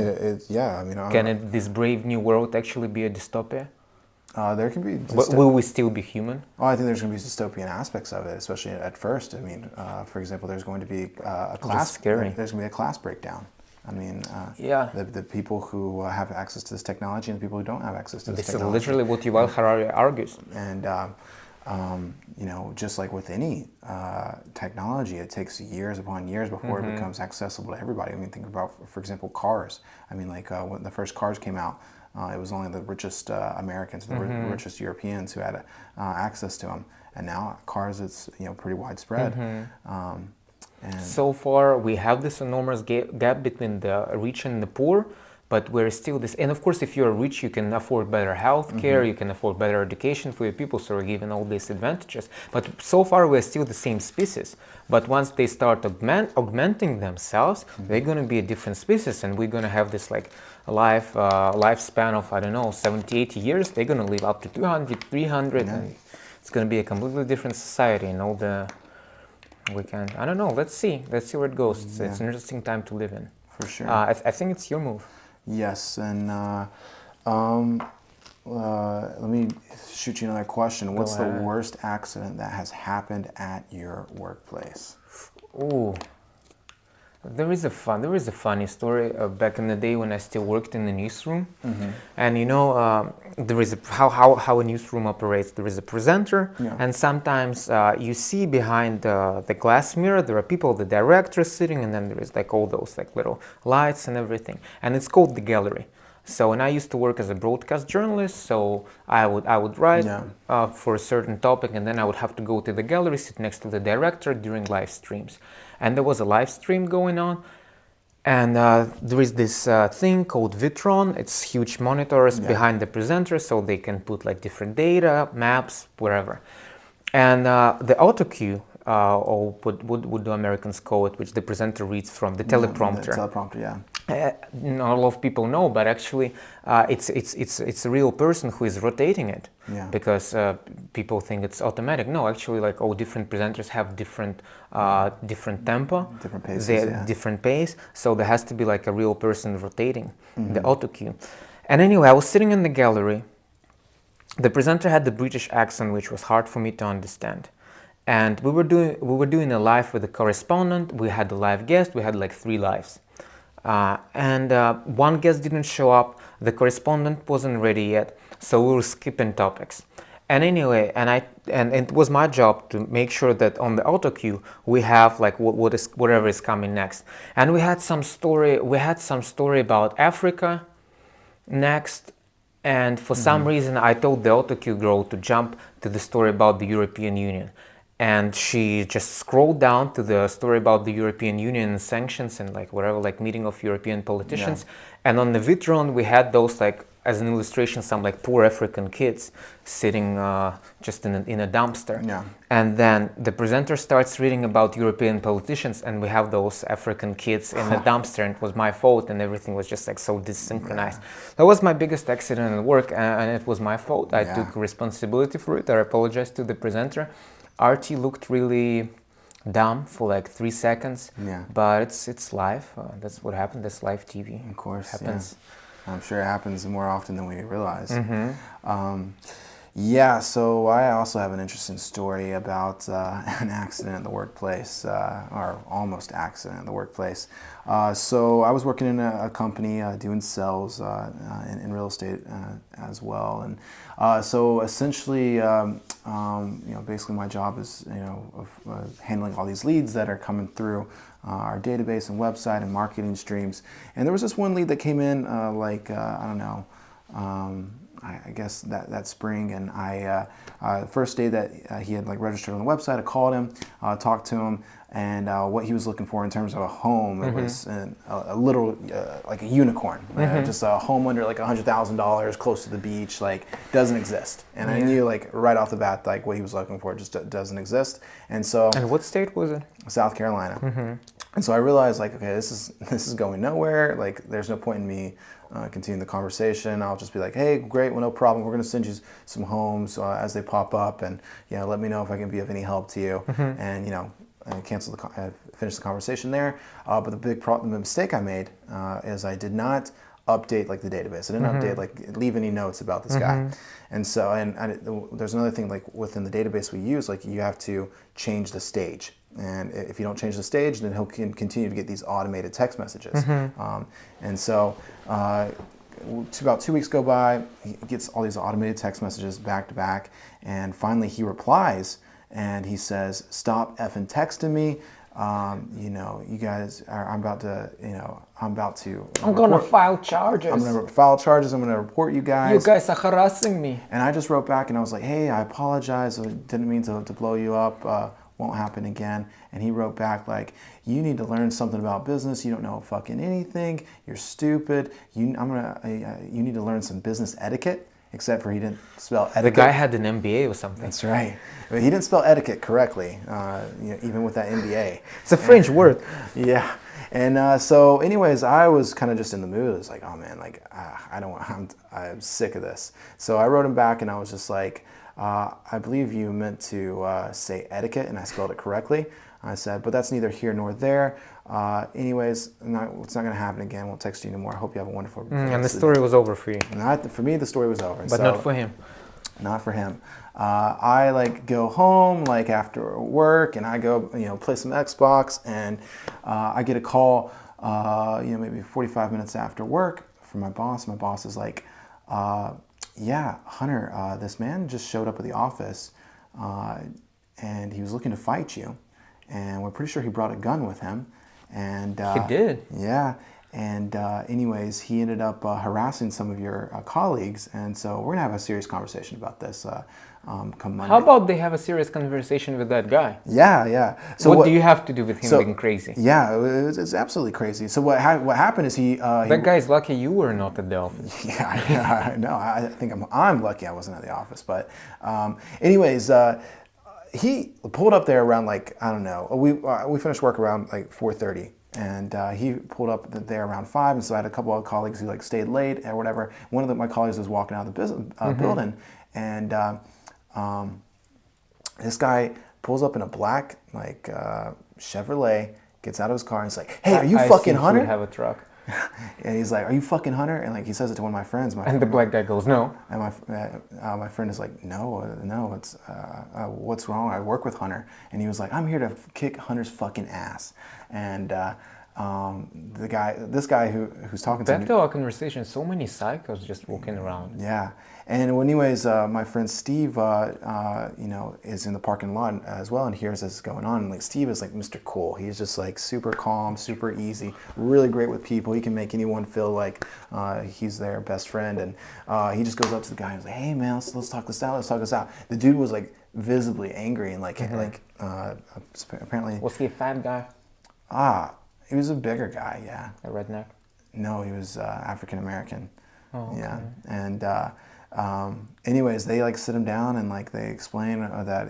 I mean, can this brave new world actually be a dystopia? There can be. Will we still be human? Oh, I think there's going to be dystopian aspects of it, especially at first. I mean, for example, there's going to be a class. Scary. There's going to be a class breakdown. I mean, Yeah. the people who have access to this technology and the people who don't have access to this This is technology. literally what Yuval Harari argues. And you know, just like with any technology, it takes years upon years before it becomes accessible to everybody. I mean, think about, for example, cars. I mean, like when the first cars came out, it was only the richest Americans, the richest Europeans who had access to them. And now cars, it's, you know, pretty widespread. And so far, we have this enormous gap between the rich and the poor, but we're still this. And of course, if you're rich, you can afford better health care, you can afford better education for your people, so you're given all these advantages. But so far, we're still the same species. But once they start augmenting themselves, they're going to be a different species, and we're going to have this like lifespan of, I don't know, 70, 80 years. They're going to live up to 200, 300, and it's going to be a completely different society, and all the... We can, I don't know, let's see where it goes. It's an interesting time to live in. For sure. I think it's your move. Yes, and let me shoot you another question. What's the worst accident that has happened at your workplace? Ooh, there is a funny story back in the day when I still worked in the newsroom, and you know, there is how a newsroom operates. There is a presenter, and sometimes you see behind the glass mirror there are people, the director sitting, and then there is like all those like little lights and everything, and it's called the gallery. So, and I used to work as a broadcast journalist, so I would write for a certain topic, and then I would have to go to the gallery, sit next to the director during live streams. And there was a live stream going on, and there is this thing called Vitron. It's huge monitors behind the presenter, so they can put like different data, maps, wherever. And the auto cue, or what do Americans call it, which the presenter reads from the teleprompter. The teleprompter, yeah. Not a lot of people know, but actually it's a real person who is rotating it, because people think it's automatic. No, actually, like all different presenters have different tempo, different paces, different pace. So there has to be like a real person rotating the auto cue. And anyway, I was sitting in the gallery. The presenter had the British accent, which was hard for me to understand. And we were doing a live with a correspondent. We had a live guest. We had like 3 lives. And one guest didn't show up, the correspondent wasn't ready yet, so we were skipping topics. And anyway, and it was my job to make sure that on the auto cue we have like whatever is coming next. And we had some story about Africa next, and for some reason I told the auto cue girl to jump to the story about the European Union. And she just scrolled down to the story about the European Union and sanctions and like whatever, like meeting of European politicians. And on the Vitron, we had those like, as an illustration, some like poor African kids sitting just in a dumpster. And then the presenter starts reading about European politicians, and we have those African kids in the dumpster, and it was my fault, and everything was just like so desynchronized. That was my biggest accident at work, and it was my fault. I took responsibility for it. I apologized to the presenter. Artie looked really dumb for like 3 seconds, but it's live. That's what happened. That's live TV. Of course, happens. I'm sure it happens more often than we realize. Yeah, so I also have an interesting story about an accident in the workplace, or almost accident in the workplace. So I was working in a company doing sales in real estate as well, and so essentially, you know, basically my job is, you know, of handling all these leads that are coming through our database and website and marketing streams. And there was this one lead that came in like I don't know. I guess that spring, and the first day that he had like registered on the website, I called him, talked to him, and what he was looking for in terms of a home, it was a little like a unicorn, just a home under like $100,000, close to the beach, like doesn't exist. And I knew like right off the bat like what he was looking for just doesn't exist. And so. And what state was it? South Carolina. And so I realized like, okay, this is going nowhere. Like there's no point in me continuing the conversation. I'll just be like, hey, great, well, no problem. We're going to send you some homes as they pop up, and let me know if I can be of any help to you. And I finish the conversation there. But the mistake I made is I did not update like the database. I didn't update like leave any notes about this guy. And so there's another thing, like within the database we use, like you have to change the stage. And if you don't change the stage, then he'll continue to get these automated text messages. And so about 2 weeks go by, he gets all these automated text messages back to back, and finally he replies and he says, "Stop effing texting me. You know, you guys are, I'm gonna file charges. I'm gonna file charges. I'm gonna report you guys. You guys are harassing me." And I just wrote back and I was like, "Hey, I apologize. I didn't mean to blow you up. Won't happen again." And he wrote back like, "You need to learn something about business. You don't know fucking anything. You're stupid. You need to learn some business etiquette." Except for he didn't spell etiquette. The guy had an MBA or something. That's right. But he didn't spell etiquette correctly, even with that MBA. It's a French word. Yeah. And so anyways, I was kind of just in the mood. I was like, oh man, like, I'm sick of this. So I wrote him back and I was just like, I believe you meant to say etiquette and I spelled it correctly. I said, but that's neither here nor there. Anyways, it's not going to happen again. Won't text you anymore. I hope you have a wonderful And the story was over for you. For me, the story was over. But not for him. Not for him. I like go home like after work and I go, play some Xbox, and I get a call, maybe 45 minutes after work from my boss. My boss is like, yeah, Hunter, this man just showed up at the office and he was looking to fight you. And we're pretty sure he brought a gun with him. And he did? Yeah. And anyways, he ended up harassing some of your colleagues. And so we're going to have a serious conversation about this come Monday. How about they have a serious conversation with that guy? Yeah. So what do you have to do with him being crazy? Yeah, it's absolutely crazy. So what happened is that guy's lucky you were not at the office. Yeah, I know. I think I'm lucky I wasn't at the office. But anyways, he pulled up there around like, I don't know, we finished work around like 4:30. And he pulled up there around 5, and so I had a couple of colleagues who like stayed late or whatever. One of my colleagues was walking out of the building, and this guy pulls up in a black like Chevrolet, gets out of his car, and he's like, "Hey, are you fucking Hunter?" I have a truck. And he's like, "Are you fucking Hunter?" And like he says it to one of my friends. And the black guy goes, "No." And my friend is like, "No, it's what's wrong? I work with Hunter." And he was like, "I'm here to kick Hunter's fucking ass." And this guy who's talking to me. Back to our conversation, so many psychos just walking around. Yeah. And anyways, my friend Steve, is in the parking lot as well and hears this going on. And like Steve is like Mr. Cool. He's just like super calm, super easy, really great with people. He can make anyone feel like he's their best friend. And he just goes up to the guy and he's like, "Hey man, let's talk this out. Let's talk this out." The dude was like visibly angry and apparently. Was he a fat guy? He was a bigger guy. Yeah. A redneck? No, he was African American. Oh, okay. Yeah. And anyways, they like sit him down and like they explain that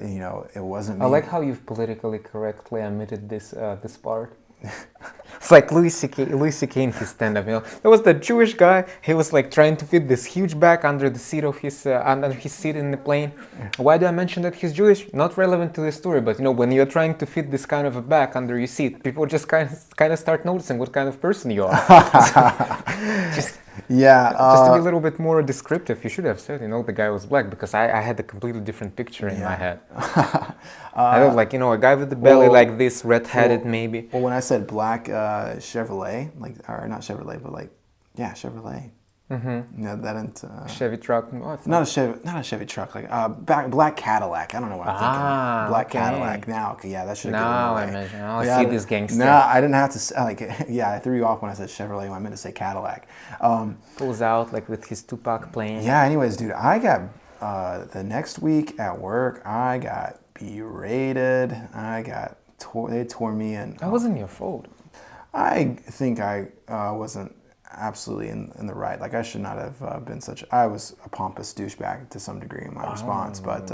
it wasn't me. I like how you've politically correctly omitted this part. It's like Louis C.K. in his stand-up. There was the Jewish guy. He was like trying to fit this huge bag under the seat of his under his seat in the plane. Why do I mention that he's Jewish? Not relevant to the story, but when you're trying to fit this kind of a bag under your seat, people just kind of start noticing what kind of person you are. Just to be a little bit more descriptive, you should have said, the guy was black, because I had a completely different picture in my head. I thought like, a guy with the belly like this, red-headed maybe. Well, when I said black Chevrolet, or not Chevrolet, but Chevrolet. Mm-hmm. Yeah, that ain't Chevy truck. No, not a Chevy truck. Like black Cadillac. I don't know what I'm thinking. Black Cadillac. Now, that should have given it away. I imagine. I see this gangster. No, I didn't have to say, I threw you off when I said Chevrolet. I meant to say Cadillac. Pulls out like with his Tupac playing. Yeah. Anyways, dude, I got the next week at work. I got berated. They tore me in. That wasn't your fault. I think I wasn't absolutely in the right. Like I should not have been I was a pompous douchebag to some degree in my response, but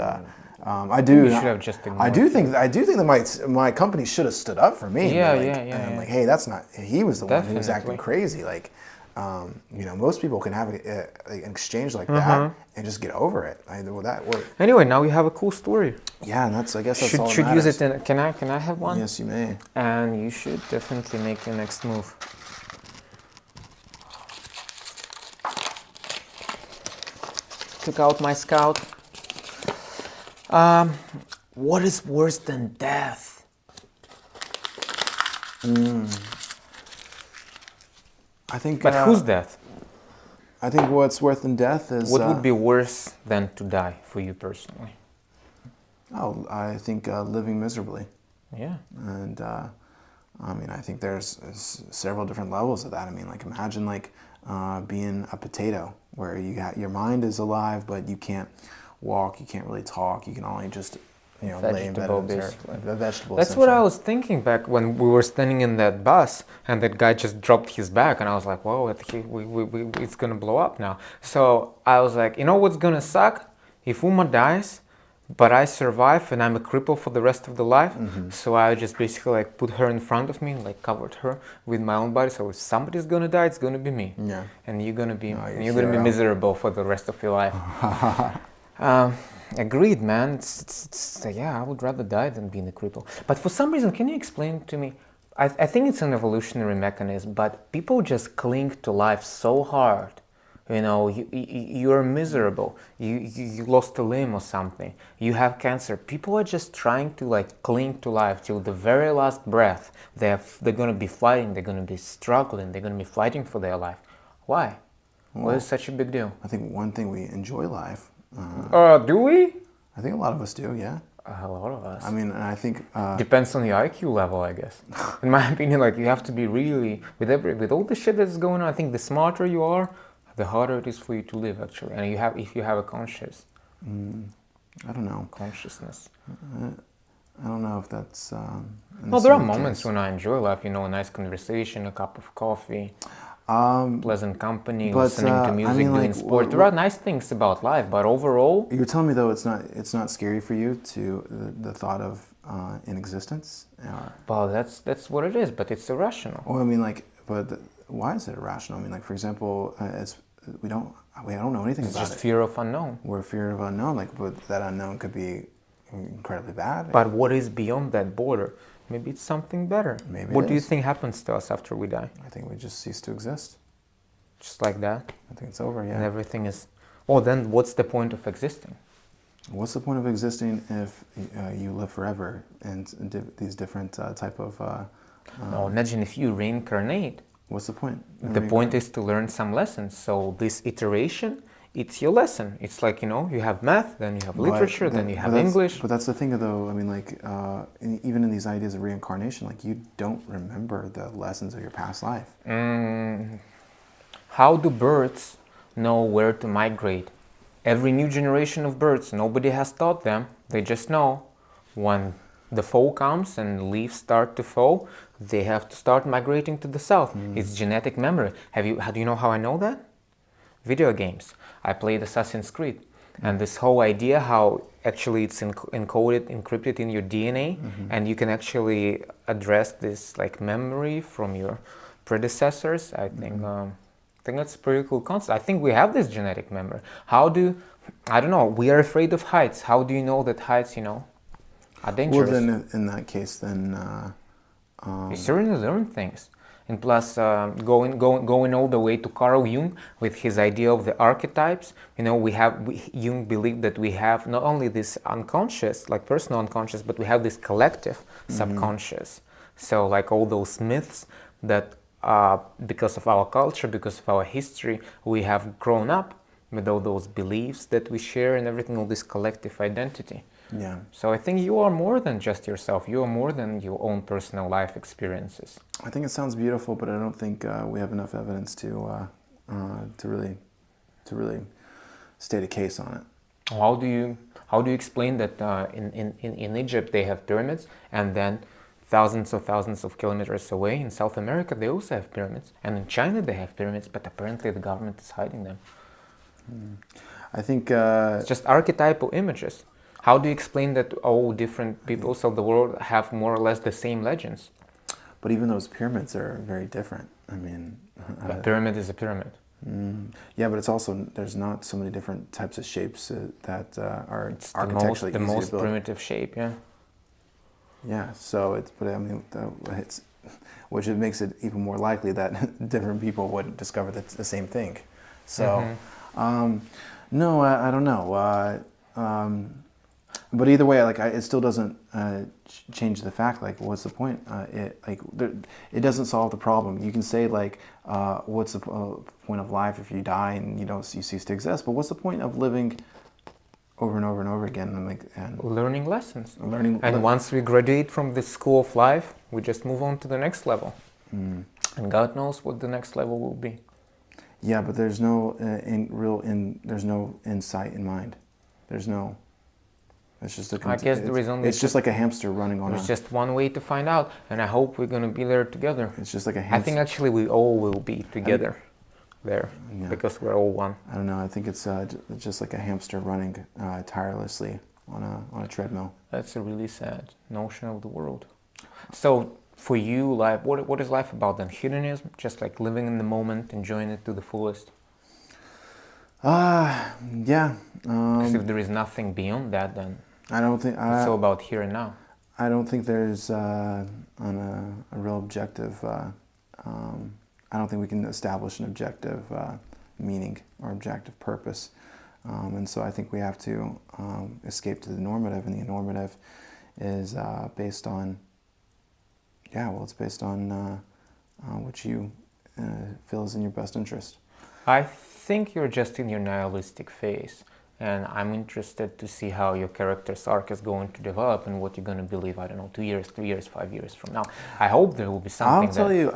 I do. You should have just ignored. I do think that my company should have stood up for me. Yeah. And I'm like, hey, that's not. He was the one who was acting crazy. Like, most people can have an exchange like that and just get over it. Anyway, now you have a cool story. Yeah, and I guess that's all that should matters. Use it in. Can I have one? Yes, you may. And you should definitely make your next move. took out my scout. What is worse than death? I think. But whose death? I think what's worse than death is. What would be worse than to die for you personally? Oh, I think living miserably. Yeah. And I mean, I think there's several different levels of that. I mean, like imagine like being a potato, where you got your mind is alive, but you can't walk, you can't really talk, you can only just lay in bed and a vegetable. That's what I was thinking back when we were standing in that bus, and that guy just dropped his bag, and I was like, "Whoa, it's gonna blow up now." So I was like, you know what's gonna suck? If Uma dies, but I survive and I'm a cripple for the rest of the life. So I just basically like put her in front of me and like covered her with my own body. So if somebody's gonna die, it's gonna be me. Yeah. And you're gonna be miserable for the rest of your life. Agreed, man. Yeah, I would rather die than being a cripple. But for some reason, can you explain to me? I think it's an evolutionary mechanism, but people just cling to life so hard. You're miserable. You lost a limb or something. You have cancer. People are just trying to like cling to life till the very last breath. They're gonna be fighting. They're gonna be struggling. They're gonna be fighting for their life. Why? Why is such a big deal? I think one thing, we enjoy life. Do we? I think a lot of us do, yeah. A lot of us. I mean, I think depends on the IQ level, I guess. In my opinion, like you have to be really with all the shit that's going on. I think the smarter you are, the harder it is for you to live, actually. And if you have a conscious. I don't know. Consciousness. I don't know if that's. Well, there are moments when I enjoy life. A nice conversation, a cup of coffee. Pleasant company, listening to music, doing sport. There are nice things about life, but overall, you're telling me though it's not scary for you to the thought of inexistence. Well, that's what it is, but it's irrational. Well, I mean, why is it irrational? I mean, like for example, we don't know anything about it. It's just fear of unknown. We're fear of unknown. But that unknown could be incredibly bad. But what is beyond that border? Maybe it's something better. Maybe. What do you think happens to us after we die? I think we just cease to exist. Just like that? I think it's over, yeah. And everything is... Well, then what's the point of existing? What's the point of existing if you live forever and these different type of... imagine if you reincarnate. What's the point? The point is to learn some lessons. So this iteration, it's your lesson. It's like, you have math, then you have literature, then you have English. But that's the thing though, I mean, like, even in these ideas of reincarnation, like you don't remember the lessons of your past life. How do birds know where to migrate? Every new generation of birds, nobody has taught them. They just know when the fall comes and leaves start to fall, they have to start migrating to the south. It's genetic memory. How do you know how I know that? Video games. I played Assassin's Creed, and this whole idea how actually it's encrypted in your DNA, and you can actually address this like memory from your predecessors. I think that's a pretty cool concept. I think we have this genetic memory. I don't know, we are afraid of heights. How do you know that heights, are dangerous? Well, then in that case, then... you certainly learn things. And plus, going all the way to Carl Jung with his idea of the archetypes, Jung believed that we have not only this unconscious, like personal unconscious, but we have this collective subconscious. So like all those myths that because of our culture, because of our history, we have grown up with all those beliefs that we share and everything, all this collective identity. Yeah. So I think you are more than just yourself. You are more than your own personal life experiences. I think it sounds beautiful, but I don't think we have enough evidence to really state a case on it. How do you explain that in Egypt they have pyramids, and then thousands of kilometers away in South America they also have pyramids, and in China they have pyramids, but apparently the government is hiding them? I think it's just archetypal images. How do you explain that all different peoples of the world have more or less the same legends? But even those pyramids are very different. I mean... A pyramid is a pyramid. Yeah, but it's also, there's not so many different types of shapes that are architecturally the most build. primitive shape, yeah. Yeah, so which it makes it even more likely that different people would discover the same thing. So, No, I don't know. But either way, like it still doesn't change the fact. Like, what's the point? It doesn't solve the problem. You can say like, what's the point of life if you die and you cease to exist? But what's the point of living over and over and over again and learning lessons? And once we graduate from this school of life, we just move on to the next level, and God knows what the next level will be. Yeah, but there's no there's no insight in mind. There's no. It's just I guess there is only. It's just like a hamster running on. There's just one way to find out, and I hope we're gonna be there together. It's just like a hamster. I think actually we all will be together there, because we're all one. I don't know. I think it's just like a hamster running tirelessly on a treadmill. That's a really sad notion of the world. So for you, life, what is life about then? Hedonism, just like living in the moment, enjoying it to the fullest. Yeah. Because if there is nothing beyond that, then I don't think it's all about here and now. I don't think there's on a real objective. I don't think we can establish an objective meaning or objective purpose, and so I think we have to escape to the normative, and the normative is based on. Yeah, well, it's based on what you feel is in your best interest. I think you're just in your nihilistic phase, and I'm interested to see how your character's arc is going to develop and what you're going to believe, I don't know, 2 years, 3 years, 5 years from now. I hope there will be something. I'll tell you,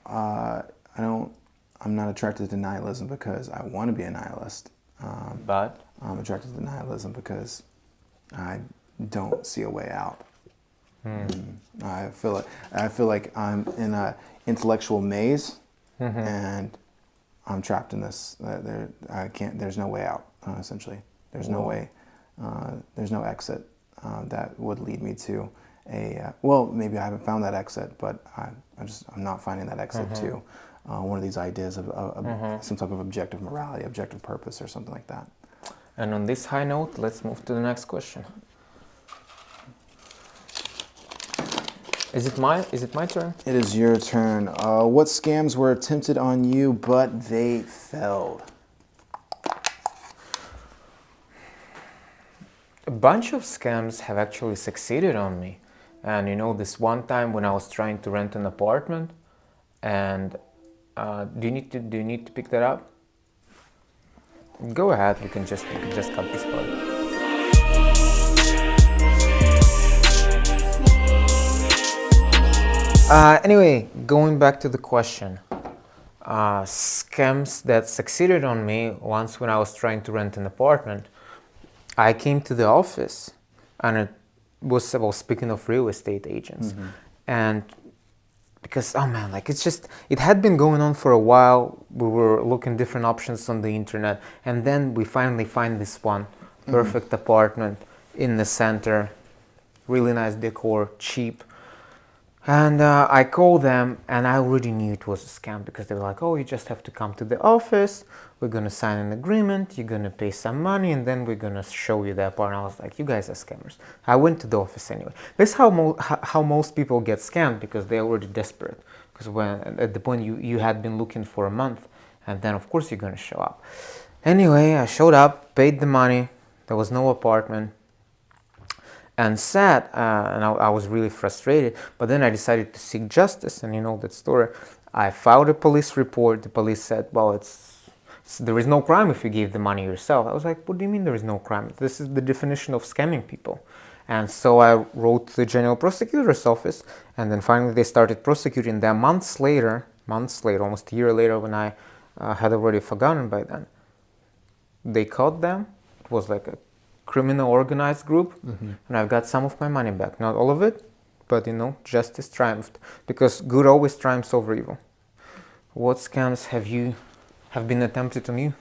I'm not attracted to nihilism because I want to be a nihilist. But? I'm attracted to nihilism because I don't see a way out. I feel like I'm in an intellectual maze, and I'm trapped in this. There's no way out. Essentially, there's no way. There's no exit that would lead me to a. Well, maybe I haven't found that exit, but I'm not finding that exit to one of these ideas of some type of objective morality, objective purpose, or something like that. And on this high note, let's move to the next question. Is it my turn? It is your turn. What scams were attempted on you, but they failed? A bunch of scams have actually succeeded on me. And this one time when I was trying to rent an apartment, and do you need to pick that up? Go ahead, you can just cut this part. Anyway, going back to the question, scams that succeeded on me once when I was trying to rent an apartment. I came to the office, and it was about speaking of real estate agents, and because it had been going on for a while. We were looking different options on the internet, and then we finally find this one perfect apartment in the center, really nice decor, cheap. And I called them, and I already knew it was a scam because they were like, oh, you just have to come to the office, we're going to sign an agreement, you're going to pay some money, and then we're going to show you the apartment. I was like, you guys are scammers. I went to the office anyway. This is how most people get scammed, because they're already desperate. Because at the point you had been looking for a month, and then of course you're going to show up. Anyway, I showed up, paid the money, there was no apartment. And sat, and I was really frustrated. But then I decided to seek justice, and you know that story. I filed a police report. The police said, well, there is no crime if you gave the money yourself. I was like, what do you mean there is no crime? This is the definition of scamming people. And so I wrote to the general prosecutor's office, and then finally they started prosecuting them months later, almost a year later, when I had already forgotten by then. They caught them. It was like a criminal organized group, and I've got some of my money back. Not all of it, but justice triumphed, because good always triumphs over evil. What scams have been attempted on you?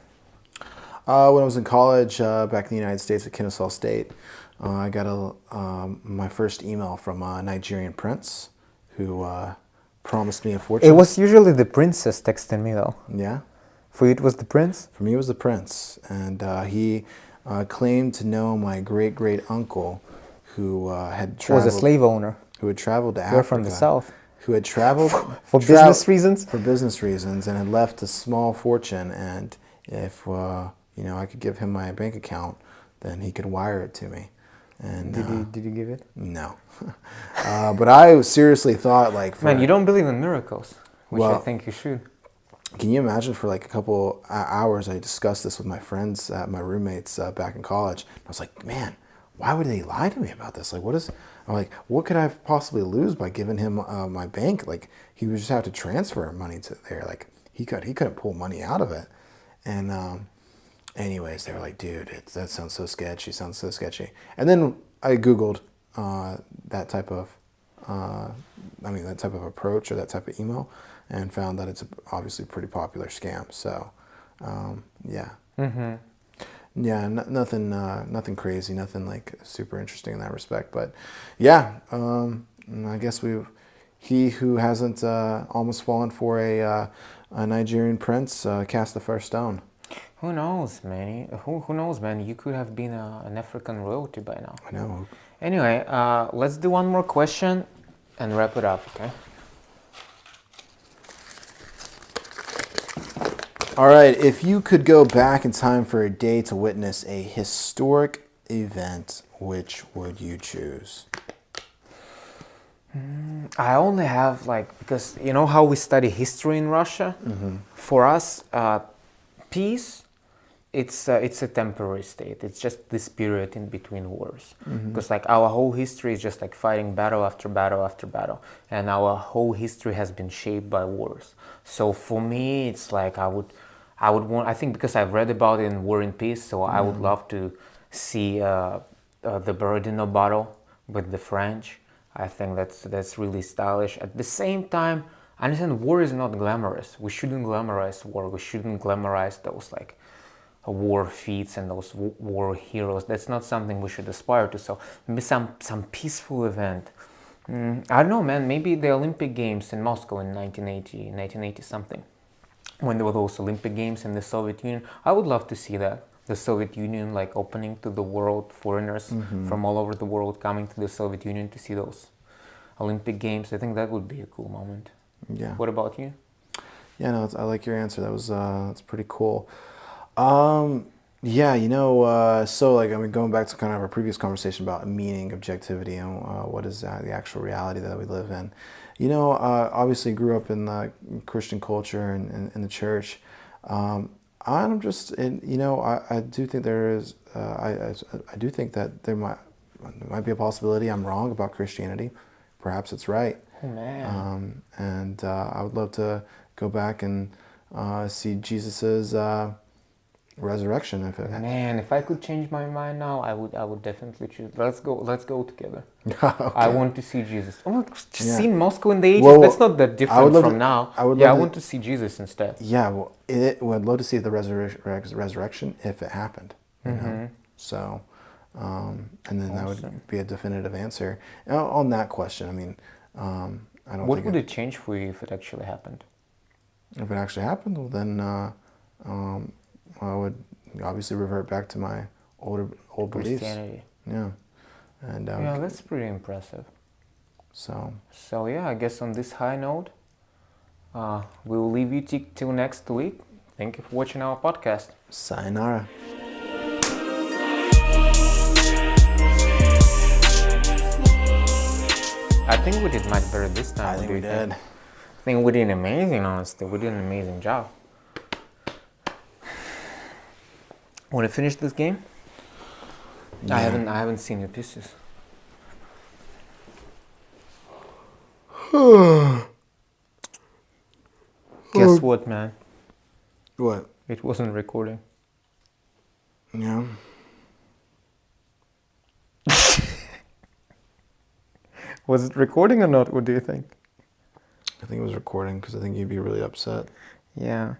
When I was in college, back in the United States at Kennesaw State, I got my first email from a Nigerian prince who promised me a fortune. It was usually the princess texting me though. Yeah. For you it was the prince? For me it was the prince, and he claimed to know my great-great-uncle who had traveled... Was a slave owner. Who had traveled to Africa. You're from the south. Who had traveled... For business reasons? For business reasons, and had left a small fortune, and if I could give him my bank account, then he could wire it to me. And Did you give it? no. But I seriously thought, like, Man, you don't believe in miracles, which I Well, think you should. can you imagine for like a couple hours I discussed this with my friends, my roommates back in college. I was like, man, why would they lie to me about this? Like, what could I possibly lose by giving him my bank? Like, he would just have to transfer money to there. Like, he couldn't pull money out of it. And anyways, they were like, dude, that sounds so sketchy. Sounds so sketchy. And then I Googled that type of approach or that type of email, and found that it's obviously a pretty popular scam. So, yeah. Yeah, nothing crazy, nothing like super interesting in that respect. But yeah, I guess he who hasn't almost fallen for a Nigerian prince cast the first stone. Who knows, man? Who knows, man? You could have been an African royalty by now. I know. Anyway, let's do one more question and wrap it up, okay? All right, if you could go back in time for a day to witness a historic event, which would you choose? I only have because you know how we study history in Russia? For us, peace, it's a temporary state. It's just this period in between wars. Because our whole history is just fighting battle after battle after battle. And our whole history has been shaped by wars. So for me, it's I think because I've read about it in War and Peace, so I would love to see the Borodino battle with the French. I think that's really stylish. At the same time, I understand war is not glamorous. We shouldn't glamorize war. We shouldn't glamorize those war feats and those war heroes. That's not something we should aspire to. So maybe some peaceful event. I don't know, man. Maybe the Olympic Games in Moscow in 1980 something. When there were those Olympic Games in the Soviet Union, I would love to see that. The Soviet Union opening to the world, foreigners from all over the world coming to the Soviet Union to see those Olympic Games. I think that would be a cool moment. Yeah. What about you? Yeah, no, I like your answer. That's pretty cool. Yeah, going back to kind of our previous conversation about meaning, objectivity, and what is the actual reality that we live in. Obviously grew up in the Christian culture and in the church. I'm just, I do think there is, I do think that there might be a possibility I'm wrong about Christianity. Perhaps it's right. Oh, man. And I would love to go back and see Jesus's resurrection. If I could change my mind now, I would definitely choose. Let's go together. Okay. I want to see Jesus. Oh, just Yeah. seen Moscow in the 80s. Well, that's not that different from now. I want to see Jesus instead. Yeah, well, I'd love to see the resurrection if it happened. You know? So, and then that would be a definitive answer. Now, on that question, I mean, I don't What think would it change for you if it actually happened? if it actually happened, well, then I would obviously revert back to my old beliefs. Christianity. Yeah, and Yeah, that's pretty impressive. so yeah, I guess on this high note, we will leave you till next week. Thank you for watching our podcast. sayonara. I think we did much better this time. I think we did. I think we did amazing, honestly. We did an amazing job. Want to finish this game? Yeah. I haven't seen your pieces. Guess what, man? What? It wasn't recording. Yeah. Was it recording or not? What do you think? I think it was recording because I think you'd be really upset. Yeah.